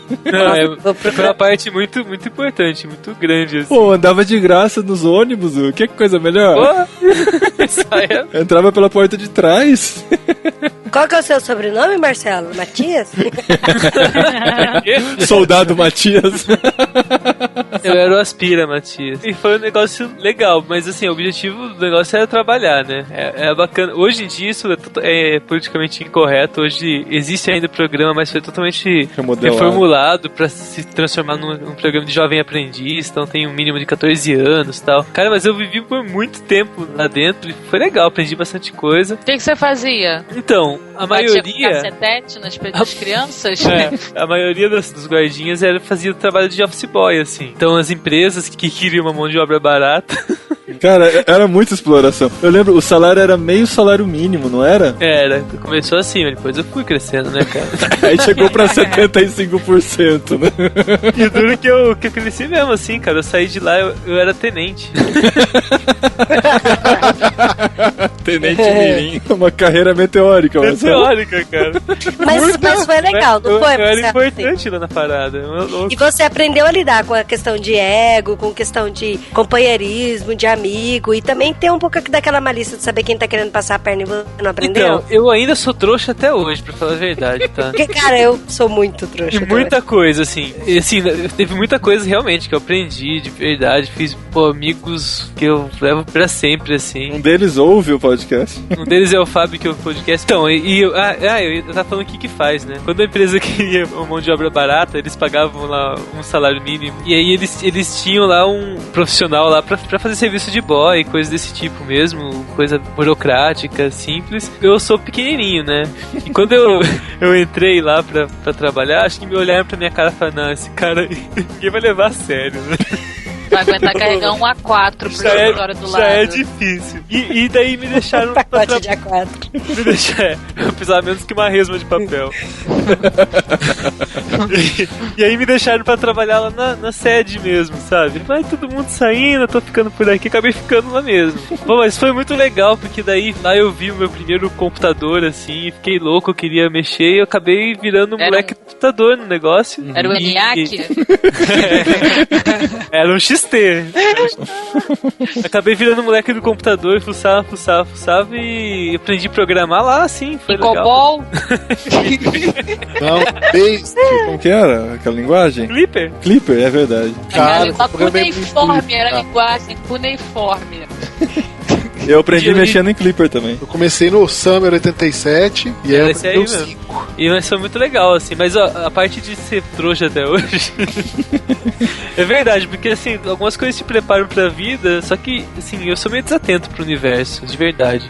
Não, foi uma parte muito, muito importante, muito grande, assim. Pô, andava de graça nos ônibus, que coisa melhor? Isso aí é... Entrava pela porta de trás. Qual que é o seu sobrenome, Marcelo? Matias? Soldado Matias. Eu era o Aspira, Matias. E foi um negócio legal, mas assim, o objetivo do negócio era trabalhar, né? É bacana. Hoje em dia isso é politicamente incorreto. Hoje existe ainda o programa, mas foi totalmente reformulado pra se transformar num programa de jovem aprendiz. Então tem um mínimo de 14 anos e tal. Cara, mas eu vivi por muito tempo lá dentro e foi legal, aprendi bastante coisa. O que você fazia? Então, a maioria... cacetete nas crianças? A maioria dos guardinhas fazia o trabalho de office boy, assim. Então as empresas que queriam uma mão de obra barata... Cara, era muita exploração. Eu lembro, o salário era meio salário mínimo, não era? Era, começou assim, mas depois eu fui crescendo, né, cara? Aí chegou pra 75%, né? E duro que eu cresci mesmo, assim, cara. Eu saí de lá, eu era tenente. Tenente Mirim. Uma carreira meteórica, Marcelo. Meteórica, cara. Mas foi legal, não foi? Eu era Você importante lá na parada. E você aprendeu a lidar com a questão de ego, com questão de companheirismo, de amigo, e também ter um pouco daquela malícia de saber quem tá querendo passar a perna e você não aprendeu? Então, eu ainda sou trouxa até hoje, pra falar a verdade, tá? Porque, cara, eu sou muito trouxa. E muita coisa, assim. E, assim, teve muita coisa realmente que eu aprendi de verdade. Fiz, amigos que eu levo pra sempre, assim. Um deles ouve o podcast. Um deles é o Fábio, que é o podcast. Então, eu tava falando o que faz, né? Quando a empresa queria uma mão de obra barata, eles pagavam lá um salário mínimo. E aí eles tinham lá um profissional lá pra fazer serviço de boy, coisa desse tipo mesmo, coisa burocrática, simples. Eu sou pequenininho, né? E quando eu entrei lá pra trabalhar, acho que me olharam pra minha cara e falaram, não, esse cara ninguém vai levar a sério, né? Vai aguentar carregar um A4 pro escritório do lado. Já é difícil. E daí me deixaram... Pacote de A4. Me deixaram... Eu precisava menos que uma resma de papel. E aí me deixaram pra trabalhar lá na sede mesmo, sabe? Vai todo mundo saindo, eu tô ficando por aqui, acabei ficando lá mesmo. Bom, mas foi muito legal, porque daí lá eu vi o meu primeiro computador, assim, fiquei louco, eu queria mexer, e eu acabei virando um moleque do computador no negócio. Era o ENIAC? Era um XT. Acabei virando um moleque do computador, fuçava e aprendi a programar lá, assim, foi legal. COBOL? Não, base. Como que era aquela linguagem? Clipper, É verdade. Cara, Cuneiforme, era a linguagem cuneiforme. Eu aprendi a mexer em Clipper também. eu comecei no Summer 87 e era esse aí deu mesmo. 5. E mas foi muito legal, assim, mas ó, a parte de ser trouxa até hoje é verdade, porque assim, algumas coisas te preparam pra vida, só que, assim, eu sou meio desatento pro universo, de verdade.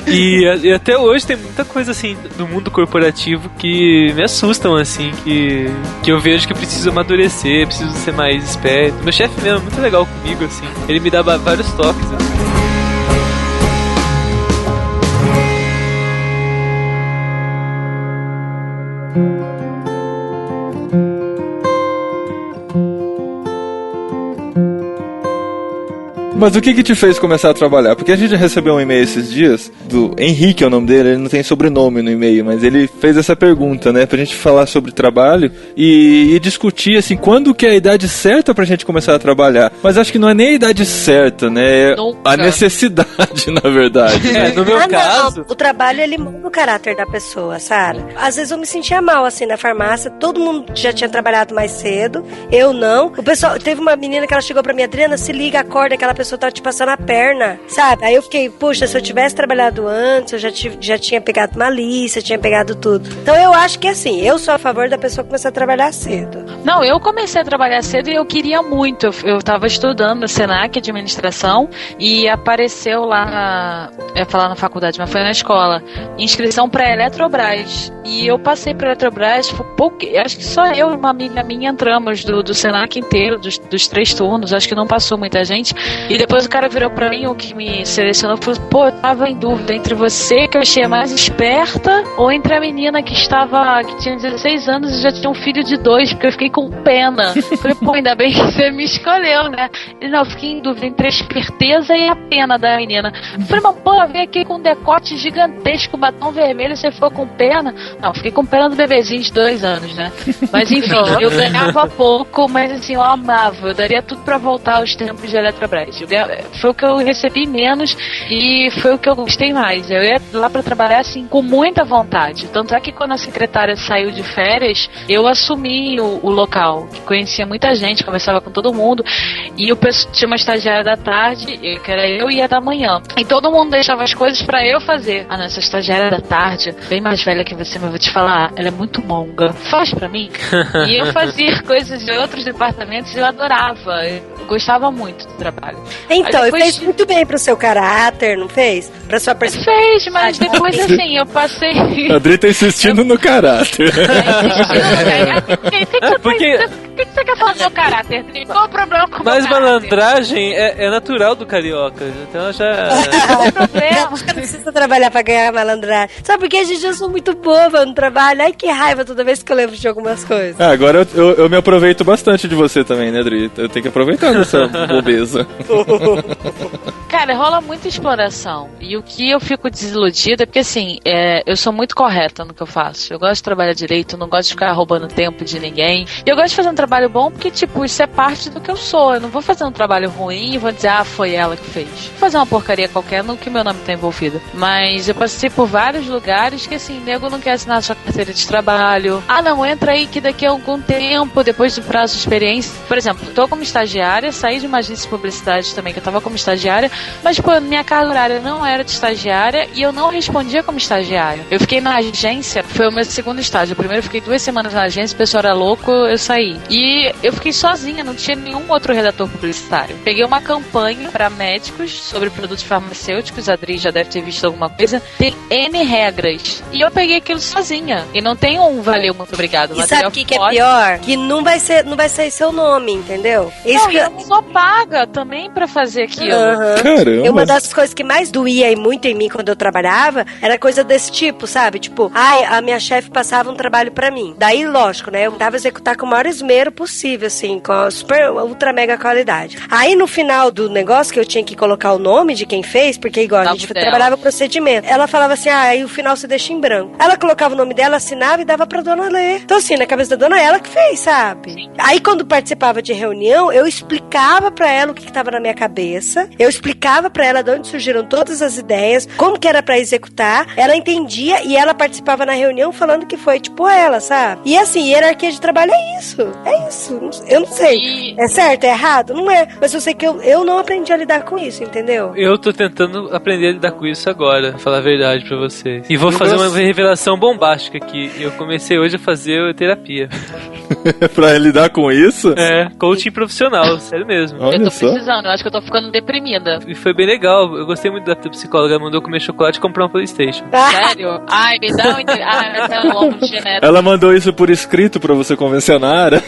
E até hoje tem muita coisa, assim, do mundo corporativo que me assustam, assim, que eu vejo que eu preciso amadurecer, preciso ser mais esperto. Meu chefe mesmo é muito legal comigo, assim, ele me dá vários toques, assim. Mas o que te fez começar a trabalhar? Porque a gente recebeu um e-mail esses dias, do Henrique é o nome dele, ele não tem sobrenome no e-mail, mas ele fez essa pergunta, né, pra gente falar sobre trabalho e discutir, assim, quando que é a idade certa pra gente começar a trabalhar. Mas acho que não é nem a idade certa, né, é a necessidade, na verdade. Né? No meu caso... Não. O trabalho, ele muda o caráter da pessoa, Sara. Às vezes eu me sentia mal, assim, na farmácia, todo mundo já tinha trabalhado mais cedo, eu não. O pessoal, teve uma menina que ela chegou pra mim, Adriana, se liga, acorda, aquela pessoa tá te passando a perna, sabe? Aí eu fiquei, puxa, se eu tivesse trabalhado antes, eu já tinha pegado uma lista, tinha pegado tudo. Então eu acho que assim, eu sou a favor da pessoa começar a trabalhar cedo. Não, eu comecei a trabalhar cedo e eu queria muito. Eu tava estudando no Senac, administração, e apareceu lá, eu ia falar na faculdade, mas foi na escola, inscrição pra Eletrobras. E eu passei pra Eletrobras, acho que só eu e uma amiga minha entramos do Senac inteiro, dos 3 turnos, acho que não passou muita gente. E depois o cara virou pra mim, o que me selecionou, falou, pô, eu tava em dúvida entre você, que eu achei mais esperta, ou entre a menina que tinha 16 anos e já tinha um filho de 2, porque eu fiquei com pena. Falei, pô, ainda bem que você me escolheu, né? Ele, não, eu fiquei em dúvida entre a esperteza e a pena da menina. Falei, mas pô, vem aqui com um decote gigantesco, batom vermelho, você ficou com pena? Não, fiquei com pena do bebezinho de 2 anos, né? Mas enfim, eu ganhava pouco, mas assim, eu amava, eu daria tudo pra voltar aos tempos de Eletrobras. Foi o que eu recebi menos e foi o que eu gostei mais. Eu ia lá pra trabalhar assim com muita vontade. Tanto é que quando a secretária saiu de férias, eu assumi o local. Conhecia muita gente, conversava com todo mundo. E tinha uma estagiária da tarde, que era eu, e a da manhã. E todo mundo deixava as coisas pra eu fazer. Ah, nessa estagiária da tarde, bem mais velha que você, mas eu vou te falar, ela é muito monga. Faz pra mim. E eu fazia coisas de outros departamentos e eu adorava. Eu gostava muito do trabalho. Então, depois... fez muito bem pro seu caráter, não fez? Pra sua personalidade. Fez, mas depois assim, eu passei... A Adri tá insistindo no caráter. O que você quer falar do meu caráter? Qual o problema com o meu Mas caráter? malandragem é natural do carioca, então já... Qual o problema? Não precisa trabalhar pra ganhar malandragem. Sabe por quê, gente? Eu sou muito boba no trabalho. Ai, que raiva toda vez que eu lembro de algumas coisas. Ah, agora eu me aproveito bastante de você também, né, Adri? Eu tenho que aproveitar dessa bobeza. Cara, rola muita exploração. E o que eu fico desiludida é porque, assim, eu sou muito correta no que eu faço. Eu gosto de trabalhar direito, não gosto de ficar roubando tempo de ninguém. E eu gosto de fazer um trabalho bom porque, tipo, isso é parte do que eu sou. Eu não vou fazer um trabalho ruim e vou dizer, foi ela que fez. Vou fazer uma porcaria qualquer, no que meu nome tá envolvido. Mas eu passei por vários lugares que, assim, nego não quer assinar a sua carteira de trabalho. Ah, não, entra aí que daqui a algum tempo, depois do prazo de experiência. Por exemplo, tô como estagiária, saí de uma agência de publicidade também, que eu tava como estagiária, Mas, pô, minha carga horária não era de estagiária e eu não respondia como estagiária. Eu fiquei na agência, foi o meu segundo estágio. O primeiro eu fiquei 2 semanas na agência, o pessoal era louco, eu saí. E eu fiquei sozinha, não tinha nenhum outro redator publicitário. Peguei uma campanha para médicos sobre produtos farmacêuticos, a Adri já deve ter visto alguma coisa. Tem N regras. E eu peguei aquilo sozinha. E não tem um valeu, muito obrigado. E sabe o que é pior? Que não vai sair seu nome, entendeu? Não, e eu não sou paga também pra fazer aquilo. Caramba. E uma das coisas que mais doía e muito em mim quando eu trabalhava era coisa desse tipo, sabe? Tipo, a minha chefe passava um trabalho pra mim. Daí, lógico, né? Eu tentava executar com o maior esmero possível, assim, com a super, ultra mega qualidade. Aí, no final do negócio, que eu tinha que colocar o nome de quem fez, porque igual a gente trabalhava procedimento. Ela falava assim, aí o final você deixa em branco. Ela colocava o nome dela, assinava e dava pra dona ler. Então, assim, na cabeça da dona, ela que fez, sabe? Sim. Aí, quando participava de reunião, eu explicava pra ela o que tava na minha cabeça, eu explicava pra ela de onde surgiram todas as ideias, como que era pra executar, ela entendia e ela participava na reunião falando que foi tipo ela, sabe? E assim, hierarquia de trabalho é isso. Eu não sei. É certo, é errado? Não é. Mas eu sei que eu não aprendi a lidar com isso, entendeu? Eu tô tentando aprender a lidar com isso agora, pra falar a verdade pra vocês. E vou fazer uma revelação bombástica aqui. Eu comecei hoje a fazer terapia. Pra lidar com isso? É, coaching profissional, sério mesmo. Olha, eu tô precisando, eu acho que eu tô ficando deprimida. E foi bem legal, eu gostei muito da psicóloga, mandou comer chocolate e comprar um PlayStation. Sério? Ai, me dá um Ela mandou isso por escrito pra você convencer a Nara.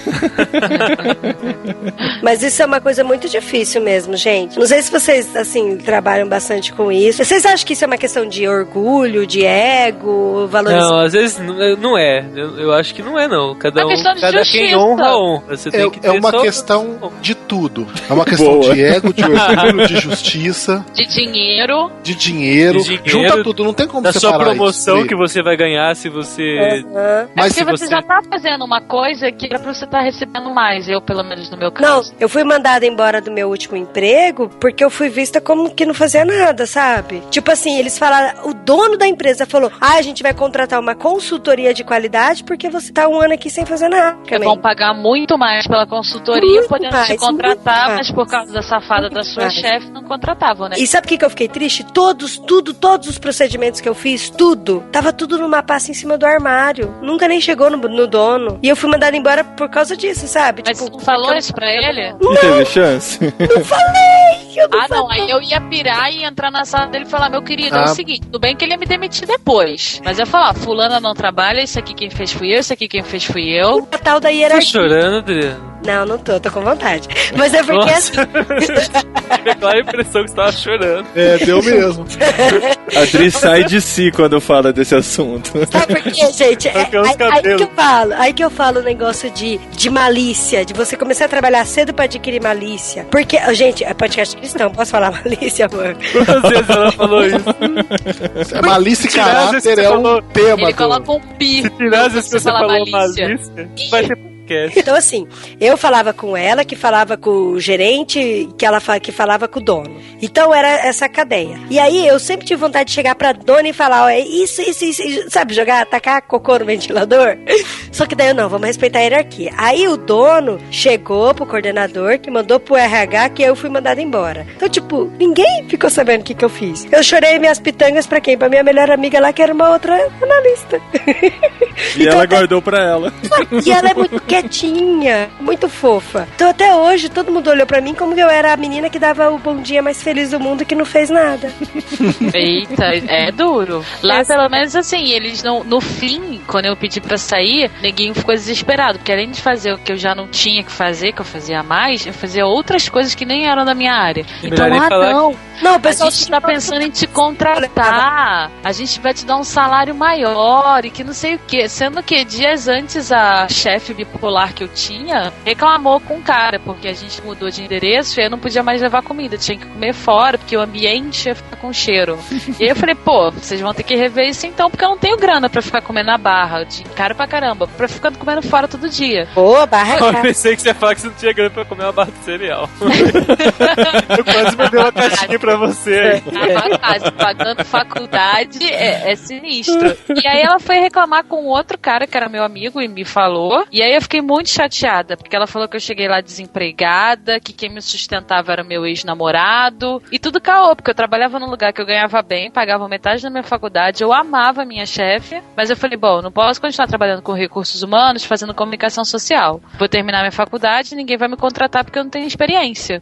Mas isso é uma coisa muito difícil mesmo, gente. Não sei se vocês, assim, trabalham bastante com isso. Vocês acham que isso é uma questão de orgulho, de ego, valorização? Não, às vezes não é. Eu acho que não é, não. Cada quem honra. Você tem que ter uma questão de tudo. É uma questão de ego, de orgulho, de justiça. De dinheiro. De dinheiro. Junta tudo, não tem como da separar sua promoção isso, que você vai ganhar se você... Mas porque você já tá fazendo uma coisa que era pra você estar recebendo mais. Eu, pelo menos, no meu caso. Não, eu fui mandada embora do meu último emprego porque eu fui vista como que não fazia nada, sabe? Tipo assim, eles falaram... O dono da empresa falou, a gente vai contratar uma consultoria de qualidade porque você tá um ano aqui sem fazer nada. Vão pagar muito mais pela consultoria, podendo te contratar, mas por causa da safada da sua chefe, não contratavam, né? E sabe o que eu fiquei triste? Todos os procedimentos que eu fiz, tava tudo numa pasta em cima do armário. Nunca nem chegou no dono. E eu fui mandada embora por causa disso, sabe? Mas você não falou isso pra ele? Não teve chance? Não falei! Não, aí eu ia pirar e entrar na sala dele e falar, meu querido, é o seguinte, tudo bem que ele ia me demitir depois, mas eu ia falar, fulana não trabalha, isso aqui quem fez fui eu, isso aqui quem fez fui eu. A tal da hierarquia. Tá chorando, Adriano? Não tô com vontade. Mas é porque assim... Tive a clara impressão que você tava chorando. É, deu mesmo. A Adri sai de si quando fala desse assunto. Sabe por quê, gente? Aí que eu falo o negócio de malícia, de você começar a trabalhar cedo pra adquirir malícia. Porque, gente, é podcast cristão, posso falar malícia, amor? Quantas vezes ela falou isso? Malícia e caráter é um tema. Ele coloca um pi. Se tirar as vezes que você falou malícia, vai ter podcast. Então, assim, eu falava com ela, que falava com o gerente, que falava com o dono. Então, era essa cadeia. E aí, eu sempre tive vontade de chegar pra dona e falar, ó, isso, sabe, tacar cocô no ventilador? Só que daí eu não, vamos respeitar a hierarquia. Aí, o dono chegou pro coordenador, que mandou pro RH, que eu fui mandada embora. Então, tipo, ninguém ficou sabendo o que eu fiz. Eu chorei minhas pitangas pra quem? Pra minha melhor amiga lá, que era uma outra analista. E então, ela guardou pra ela. E ela é muito quietinha, muito fofa. Então até hoje todo mundo olhou pra mim como que eu era a menina que dava o bom dia mais feliz do mundo e que não fez nada. Eita, é duro. Lá pelo menos assim, eles no fim, quando eu pedi pra sair, neguinho ficou desesperado, porque além de fazer o que eu já não tinha que fazer, que eu fazia mais, eu fazia outras coisas que nem eram da minha área. Então, não, o pessoal, a gente tá pensando em te contratar, a gente vai te dar um salário maior e que não sei o que, sendo que dias antes a chefe bipolar que eu tinha reclamou com o cara, porque a gente mudou de endereço e eu não podia mais levar comida, tinha que comer fora, porque o ambiente ia ficar com cheiro. E aí eu falei, pô, vocês vão ter que rever isso então, porque eu não tenho grana pra ficar comendo na barra, de caro pra caramba, pra ficar comendo fora todo dia. Pô, barra é cara. Eu pensei que você ia falar que você não tinha grana pra comer uma barra de cereal. Eu quase me dei uma caixinha pra pra você. Pagando faculdade é sinistro. E aí ela foi reclamar com outro cara que era meu amigo e me falou. E aí eu fiquei muito chateada, porque ela falou que eu cheguei lá desempregada, que quem me sustentava era meu ex-namorado. E tudo caô, porque eu trabalhava num lugar que eu ganhava bem, pagava metade da minha faculdade, eu amava a minha chefe, mas eu falei, bom, não posso continuar trabalhando com recursos humanos, fazendo comunicação social. Vou terminar minha faculdade, ninguém vai me contratar porque eu não tenho experiência.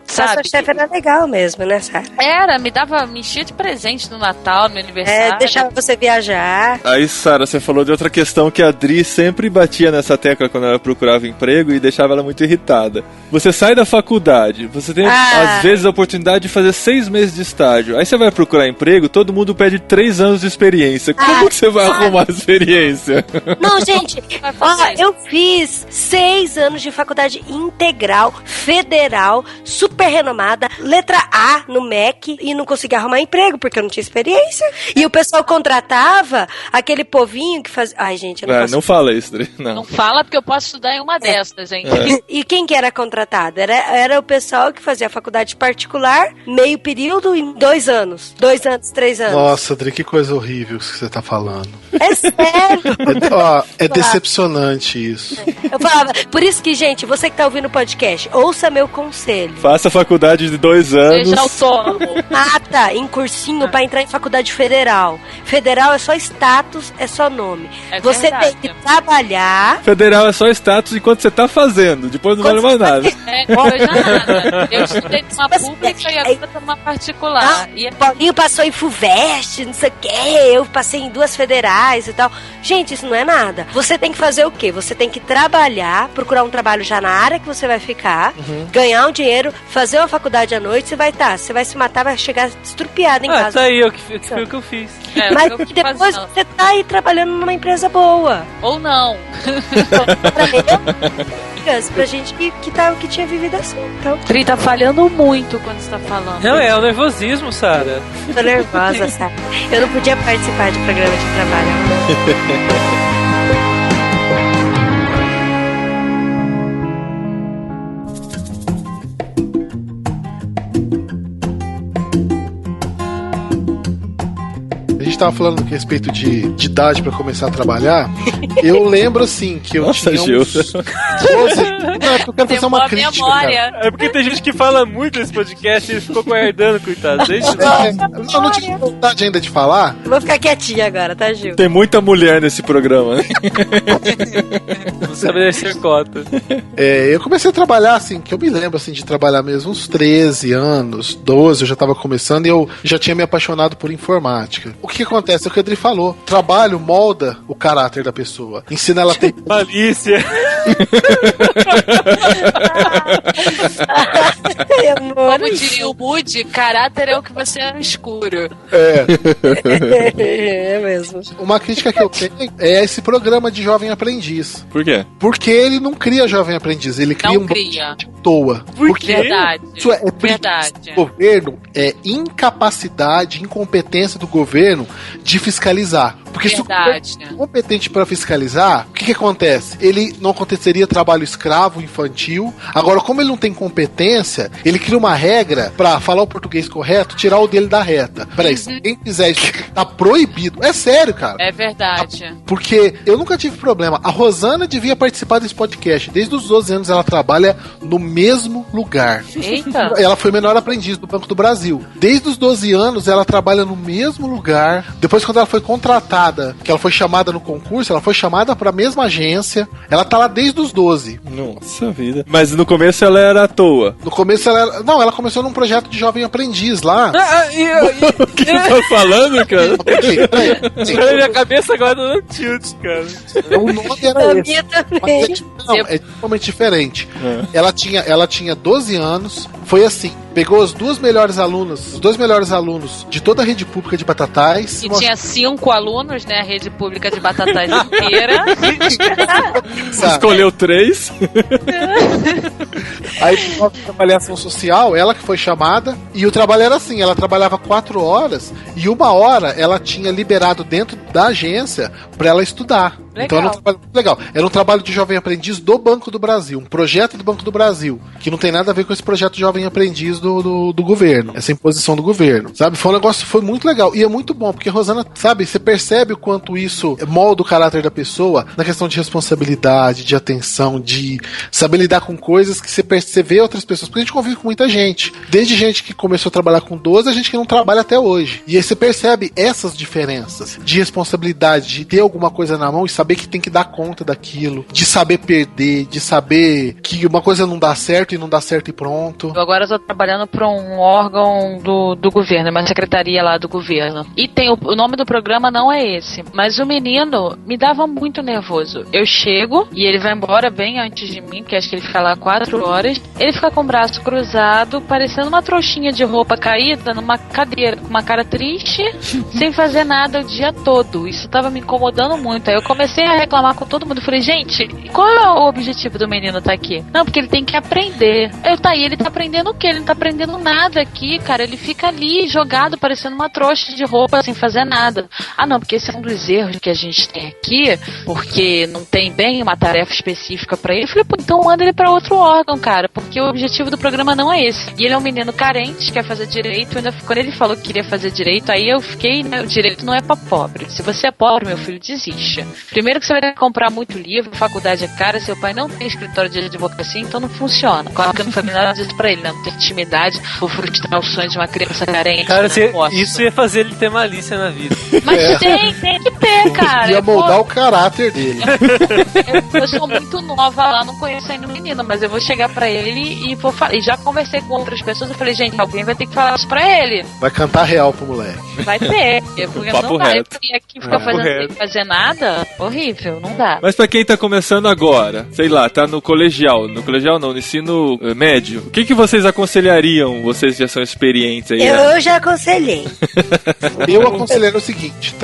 Sabe? Sua chefe era legal mesmo, né, Sarah? Era, me enchia de presente no Natal, no meu aniversário. Deixava você viajar. Aí, Sarah, você falou de outra questão que a Dri sempre batia nessa tecla quando ela procurava emprego e deixava ela muito irritada. Você sai da faculdade, você tem, às vezes, a oportunidade de fazer 6 meses de estágio. Aí você vai procurar emprego, todo mundo pede 3 anos de experiência. Como que você vai arrumar experiência? Não, gente, eu fiz 6 anos de faculdade integral, federal, super renomada, letra A no MEC, e não conseguia arrumar emprego porque eu não tinha experiência. E o pessoal contratava aquele povinho que fazia... Ai, gente, eu não posso... Não fala isso, Dri. Não fala porque eu posso estudar em uma dessas, gente. E quem que era contratado? Era o pessoal que fazia faculdade particular, meio período em 2 anos. 2 anos, 3 anos. Nossa, Dri, que coisa horrível que você tá falando. É sério. É decepcionante isso. Eu falava, por isso que, gente, você que tá ouvindo o podcast, ouça meu conselho. Faça faculdade de 2 anos. Seja autônomo. Mata em cursinho pra entrar em faculdade federal. Federal é só status, é só nome. Você tem que trabalhar. Federal é só status enquanto você tá fazendo. Depois não vale mais nada. Nada. Eu estudei numa pública e agora tô numa particular. Paulinho passou em FUVEST, não sei o quê. Eu passei em 2 federais e tal. Gente, isso não é nada. Você tem que fazer o quê? Você tem que trabalhar, procurar um trabalho já na área que você vai ficar, ganhar um dinheiro, fazer uma faculdade à noite, você vai se matar, vai chegar estrupiado em casa. Tá aí, foi o que eu fiz. Mas depois você tá aí trabalhando numa empresa boa. Ou não. Pra gente que tinha vivido assim. Então. Tri tá falhando muito quando você tá falando. Não, é o nervosismo, Sarah. Tô nervosa, sabe? Eu não podia participar de programa de trabalho. A gente tava falando a respeito de idade pra começar a trabalhar. Eu lembro, assim, que eu tinha uns 12... Não, eu quero fazer uma crítica, memória. cara. É porque tem gente que fala muito nesse podcast e ele ficou guardando, coitado. Não tive vontade ainda de falar. Eu vou ficar quietinha agora, tá, Gil? Tem muita mulher nesse programa, né? Não estabelecer cota. Eu comecei a trabalhar, assim, que eu me lembro, assim, de trabalhar mesmo uns 13 anos, 12, eu já tava começando e eu já tinha me apaixonado por informática. O que acontece? É o que o Adri falou. Trabalho molda o caráter da pessoa. Ensina ela a ter... Malícia. Como diria o Moody, caráter é o que você é no escuro. É mesmo. Uma crítica que eu tenho é esse programa de jovem aprendiz. Por quê? Porque ele não cria jovem aprendiz, ele cria Não cria. de toa. Porque Verdade. isso é Verdade. do governo, é incapacidade, incompetência do governo de fiscalizar. Porque se o governo é competente para fiscalizar, o que acontece? Ele não aconteceria trabalho escravo infantil. Agora, como ele não tem competência, ele cria uma regra para falar o português correto, tirar o dele da reta. Peraí, se quem fizer isso, tá proibido. É sério, cara. É verdade. Porque eu nunca tive problema. A Rosana devia participar desse podcast. Desde os 12 anos ela trabalha no mesmo lugar. Eita. Ela foi menor aprendiz do Banco do Brasil. Desde os 12 anos ela trabalha no mesmo lugar. Depois, quando ela foi contratada, que ela foi chamada no concurso, ela foi chamada para a mesma agência. Ela tá lá desde os 12. Nossa vida. Mas no começo ela era à toa. No começo ela era... Não, ela começou num projeto de jovem aprendiz lá. O que você tá falando, cara? Peraí. Minha cabeça agora não tilt, cara. O nome era esse. minha também. É totalmente diferente. Ela tinha 12 anos. Foi assim. Pegou os dois melhores alunos de toda a rede pública de Batatais. E tinha 5 alunos, né? A rede pública de Batatais inteira. Escolheu 3. Aí, avaliação social, ela que foi chamada. E o trabalho era assim: ela trabalhava 4 horas e 1 hora ela tinha liberado dentro da agência pra ela estudar. Então era um trabalho muito legal. Era um trabalho de jovem aprendiz do Banco do Brasil, um projeto do Banco do Brasil, que não tem nada a ver com esse projeto de jovem aprendiz do governo, essa imposição do governo, sabe? Foi um negócio, foi muito legal, e é muito bom, porque Rosana, sabe, você percebe o quanto isso molda o caráter da pessoa, na questão de responsabilidade, de atenção, de saber lidar com coisas que você vê outras pessoas, porque a gente convive com muita gente, desde gente que começou a trabalhar com 12, a gente que não trabalha até hoje, e aí você percebe essas diferenças de responsabilidade, de ter alguma coisa na mão e saber que tem que dar conta daquilo, de saber perder, de saber que uma coisa não dá certo e não dá certo e pronto. Eu agora estou trabalhando para um órgão do governo, uma secretaria lá do governo. E tem o nome do programa não é esse, mas o menino me dava muito nervoso. Eu chego e ele vai embora bem antes de mim, porque acho que ele fica lá 4 horas. Ele fica com o braço cruzado, parecendo uma trouxinha de roupa caída numa cadeira, com uma cara triste, sem fazer nada o dia todo. Isso tava me incomodando muito. Aí eu comecei a reclamar com todo mundo. Falei, gente, qual é o objetivo do menino tá aqui? Não, porque ele tem que aprender. Ele tá aprendendo o quê? Ele não tá aprendendo nada aqui, cara. Ele fica ali jogado, parecendo uma trouxa de roupa, sem fazer nada. Ah, não, porque esse é um dos erros que a gente tem aqui, porque não tem bem uma tarefa específica pra ele. Eu falei, pô, então manda ele pra outro órgão, cara, porque o objetivo do programa não é esse. E ele é um menino carente, quer fazer direito. Quando ele falou que queria fazer direito, aí eu fiquei, né, o direito não é pra pobre. Se você é pobre, meu filho, desiste. Primeiro que você vai ter que comprar muito livro, faculdade é cara, seu pai não tem escritório de advocacia, então não funciona. Claro que eu não falei nada disso pra ele, né? Não tem intimidade ou frustrar o sonho de uma criança carente. Cara, isso ia fazer ele ter malícia na vida. Mas tem que ter, cara. Ia moldar o caráter dele. Eu sou muito nova lá, não conheço ainda o menino, mas eu vou chegar pra ele e vou falar. E já conversei com outras pessoas, eu falei, gente, alguém vai ter que falar isso pra ele. Vai cantar real pro moleque. Vai ter, porque Papo não vai. reto. E aqui fica sem fazer nada, horrível, não dá. Mas pra quem tá começando agora, sei lá, tá no colegial não, no ensino médio, o que vocês aconselhariam, vocês já são experientes aí? Eu já aconselhei. Eu aconselharia o seguinte,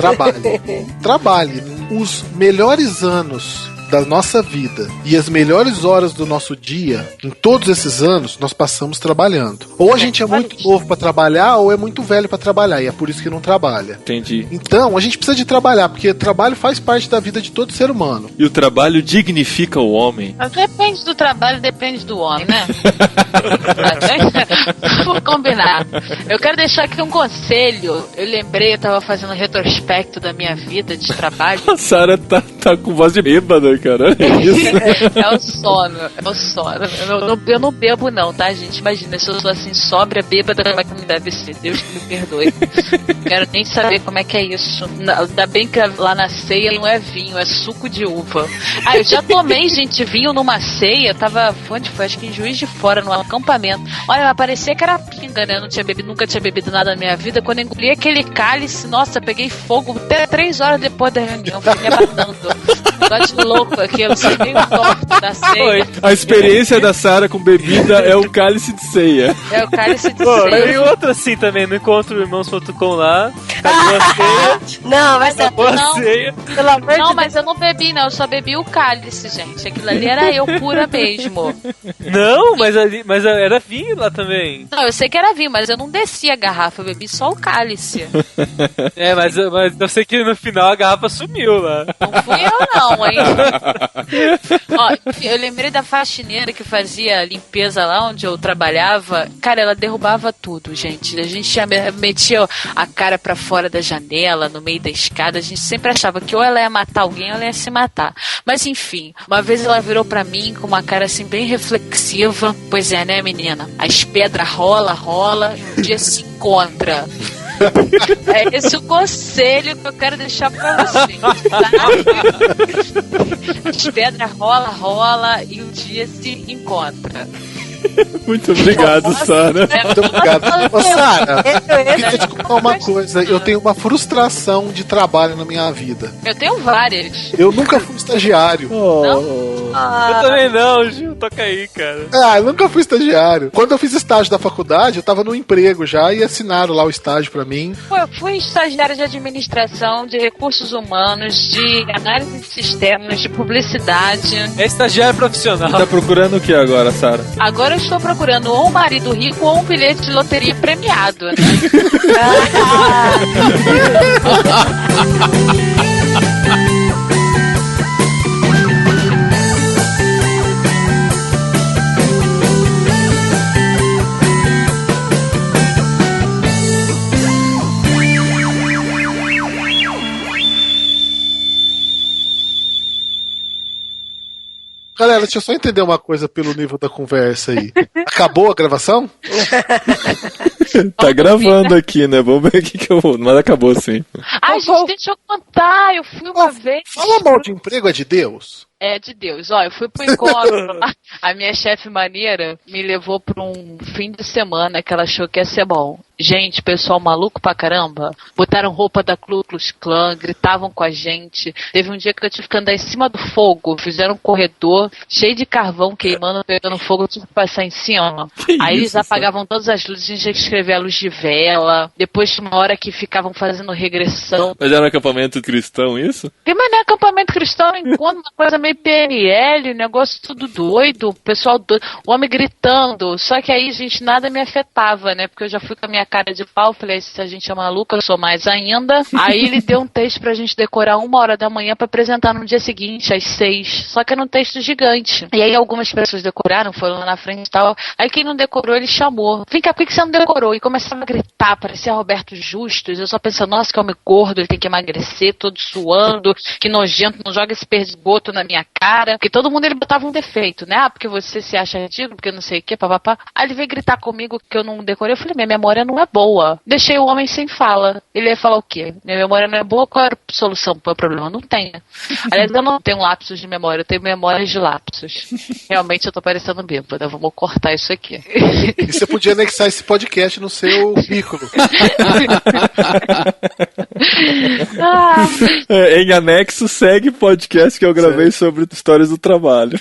trabalhe os melhores anos da nossa vida e as melhores horas do nosso dia, em todos esses anos, nós passamos trabalhando. Ou a gente é muito novo pra trabalhar, ou é muito velho pra trabalhar, e é por isso que não trabalha. Entendi. Então, a gente precisa de trabalhar, porque trabalho faz parte da vida de todo ser humano. E o trabalho dignifica o homem. Mas depende do trabalho, depende do homem, né? Vou combinar. Eu quero deixar aqui um conselho. Eu lembrei, eu tava fazendo um retrospecto da minha vida de trabalho. A Sarah tá com voz de bêbada, cara. É o sono. Eu não bebo não, tá, gente? Imagina, se eu sou assim, sóbria, bêbada, como é que não deve ser? Deus que me perdoe. Quero nem saber como é que é isso. Ainda bem que lá na ceia não é vinho, é suco de uva. Ah, eu já tomei, gente, vinho numa ceia. Tava, onde foi? Acho que em Juiz de Fora, no acampamento. Olha, parecia que era pinga, né? Eu nunca tinha bebido nada na minha vida. Quando eu engoli aquele cálice, nossa, peguei fogo até 3 horas depois da reunião. Fiquei me abatando. Negócio louco aquilo, você meio torto da ceia. A experiência da Sarah com bebida é o cálice de ceia. É o cálice de Pô, ceia. e outro assim também, no encontro-irmãos.com lá. Não, vai ser. Não. Ceia. Pelo amor Não, de mas eu não bebi, não. Eu só bebi o cálice, gente. Aquilo ali era eu pura mesmo. Não, mas era vinho lá também. Não, eu sei que era vinho, mas eu não desci a garrafa. Eu bebi só o cálice. É, mas eu sei que no final a garrafa sumiu lá. Não fui eu, não, hein? Ó, eu lembrei da faxineira que fazia limpeza lá onde eu trabalhava. Cara, ela derrubava tudo, gente. A gente metia a cara pra fora da janela, no meio da escada. A gente sempre achava que ou ela ia matar alguém ou ela ia se matar. Mas enfim, uma vez ela virou pra mim com uma cara assim bem reflexiva. Pois é, né, menina? As pedras rola e um dia se encontra. É esse o conselho que eu quero deixar pra vocês, tá? As pedras rola e um dia se encontra. Muito obrigado, Sarah. Muito obrigado. Ô, Sarah, eu queria te contar uma coisa. Eu tenho uma frustração de trabalho na minha vida. Eu tenho várias. Eu nunca fui estagiário. Eu também não, Gil. Toca aí, cara. Eu nunca fui estagiário. Quando eu fiz estágio da faculdade, eu tava no emprego já e assinaram lá o estágio pra mim. Pô, eu fui estagiária de administração, de recursos humanos, de análise de sistemas, de publicidade. É estagiário profissional. Tá procurando o que agora, Sarah? Agora eu estou procurando ou um marido rico ou um bilhete de loteria premiado, né? Galera, deixa eu só entender uma coisa pelo nível da conversa aí. Acabou a gravação? Tá gravando aqui, né? Vamos ver aqui que eu vou. Mas acabou sim. Ai, gente, deixa eu contar. Eu fui uma vez. Fala mal de emprego é de Deus? É de Deus. Ó, eu fui pro encontro. A minha chefe maneira me levou pra um fim de semana que ela achou que ia ser bom. Gente, pessoal maluco pra caramba. Botaram roupa da Ku Klux Klan, gritavam com a gente. Teve um dia que eu tive que andar em cima do fogo. Fizeram um corredor cheio de carvão queimando, pegando fogo, eu tive que passar em cima. Aí eles apagavam todas as luzes, a gente tinha que escrever a luz de vela. Depois de uma hora que ficavam fazendo regressão. Mas era um acampamento cristão, isso? Que mané acampamento cristão, enquanto uma coisa meio PNL, negócio tudo doido, o pessoal doido, o homem gritando. Só que aí, gente, nada me afetava, né? Porque eu já fui com a minha cara de pau, falei, se a gente é maluca, eu sou mais ainda. Aí ele deu um texto pra gente decorar 1h da manhã pra apresentar no dia seguinte, às 6. Só que era um texto gigante. E aí algumas pessoas decoraram, foram lá na frente e tal. Aí quem não decorou, ele chamou. Vem cá, por que você não decorou? E começava a gritar, parecia Roberto Justus. Eu só pensando, nossa, que homem gordo, ele tem que emagrecer, todo suando, que nojento, não joga esse perdigoto na minha cara. Porque todo mundo ele botava um defeito, né? Ah, porque você se acha ridículo, porque não sei o que, papapá. Aí ele veio gritar comigo que eu não decorei. Eu falei, minha memória não é boa. Deixei o homem sem fala. Ele ia falar o quê? Minha memória não é boa, qual era a solução para o problema? Não tenho. Aliás, eu não tenho lapsos de memória, eu tenho memórias de lapsos. Realmente eu tô parecendo bêbada, vamos cortar isso aqui. E você podia anexar esse podcast no seu currículo. Em anexo, segue podcast que eu gravei sobre histórias do trabalho.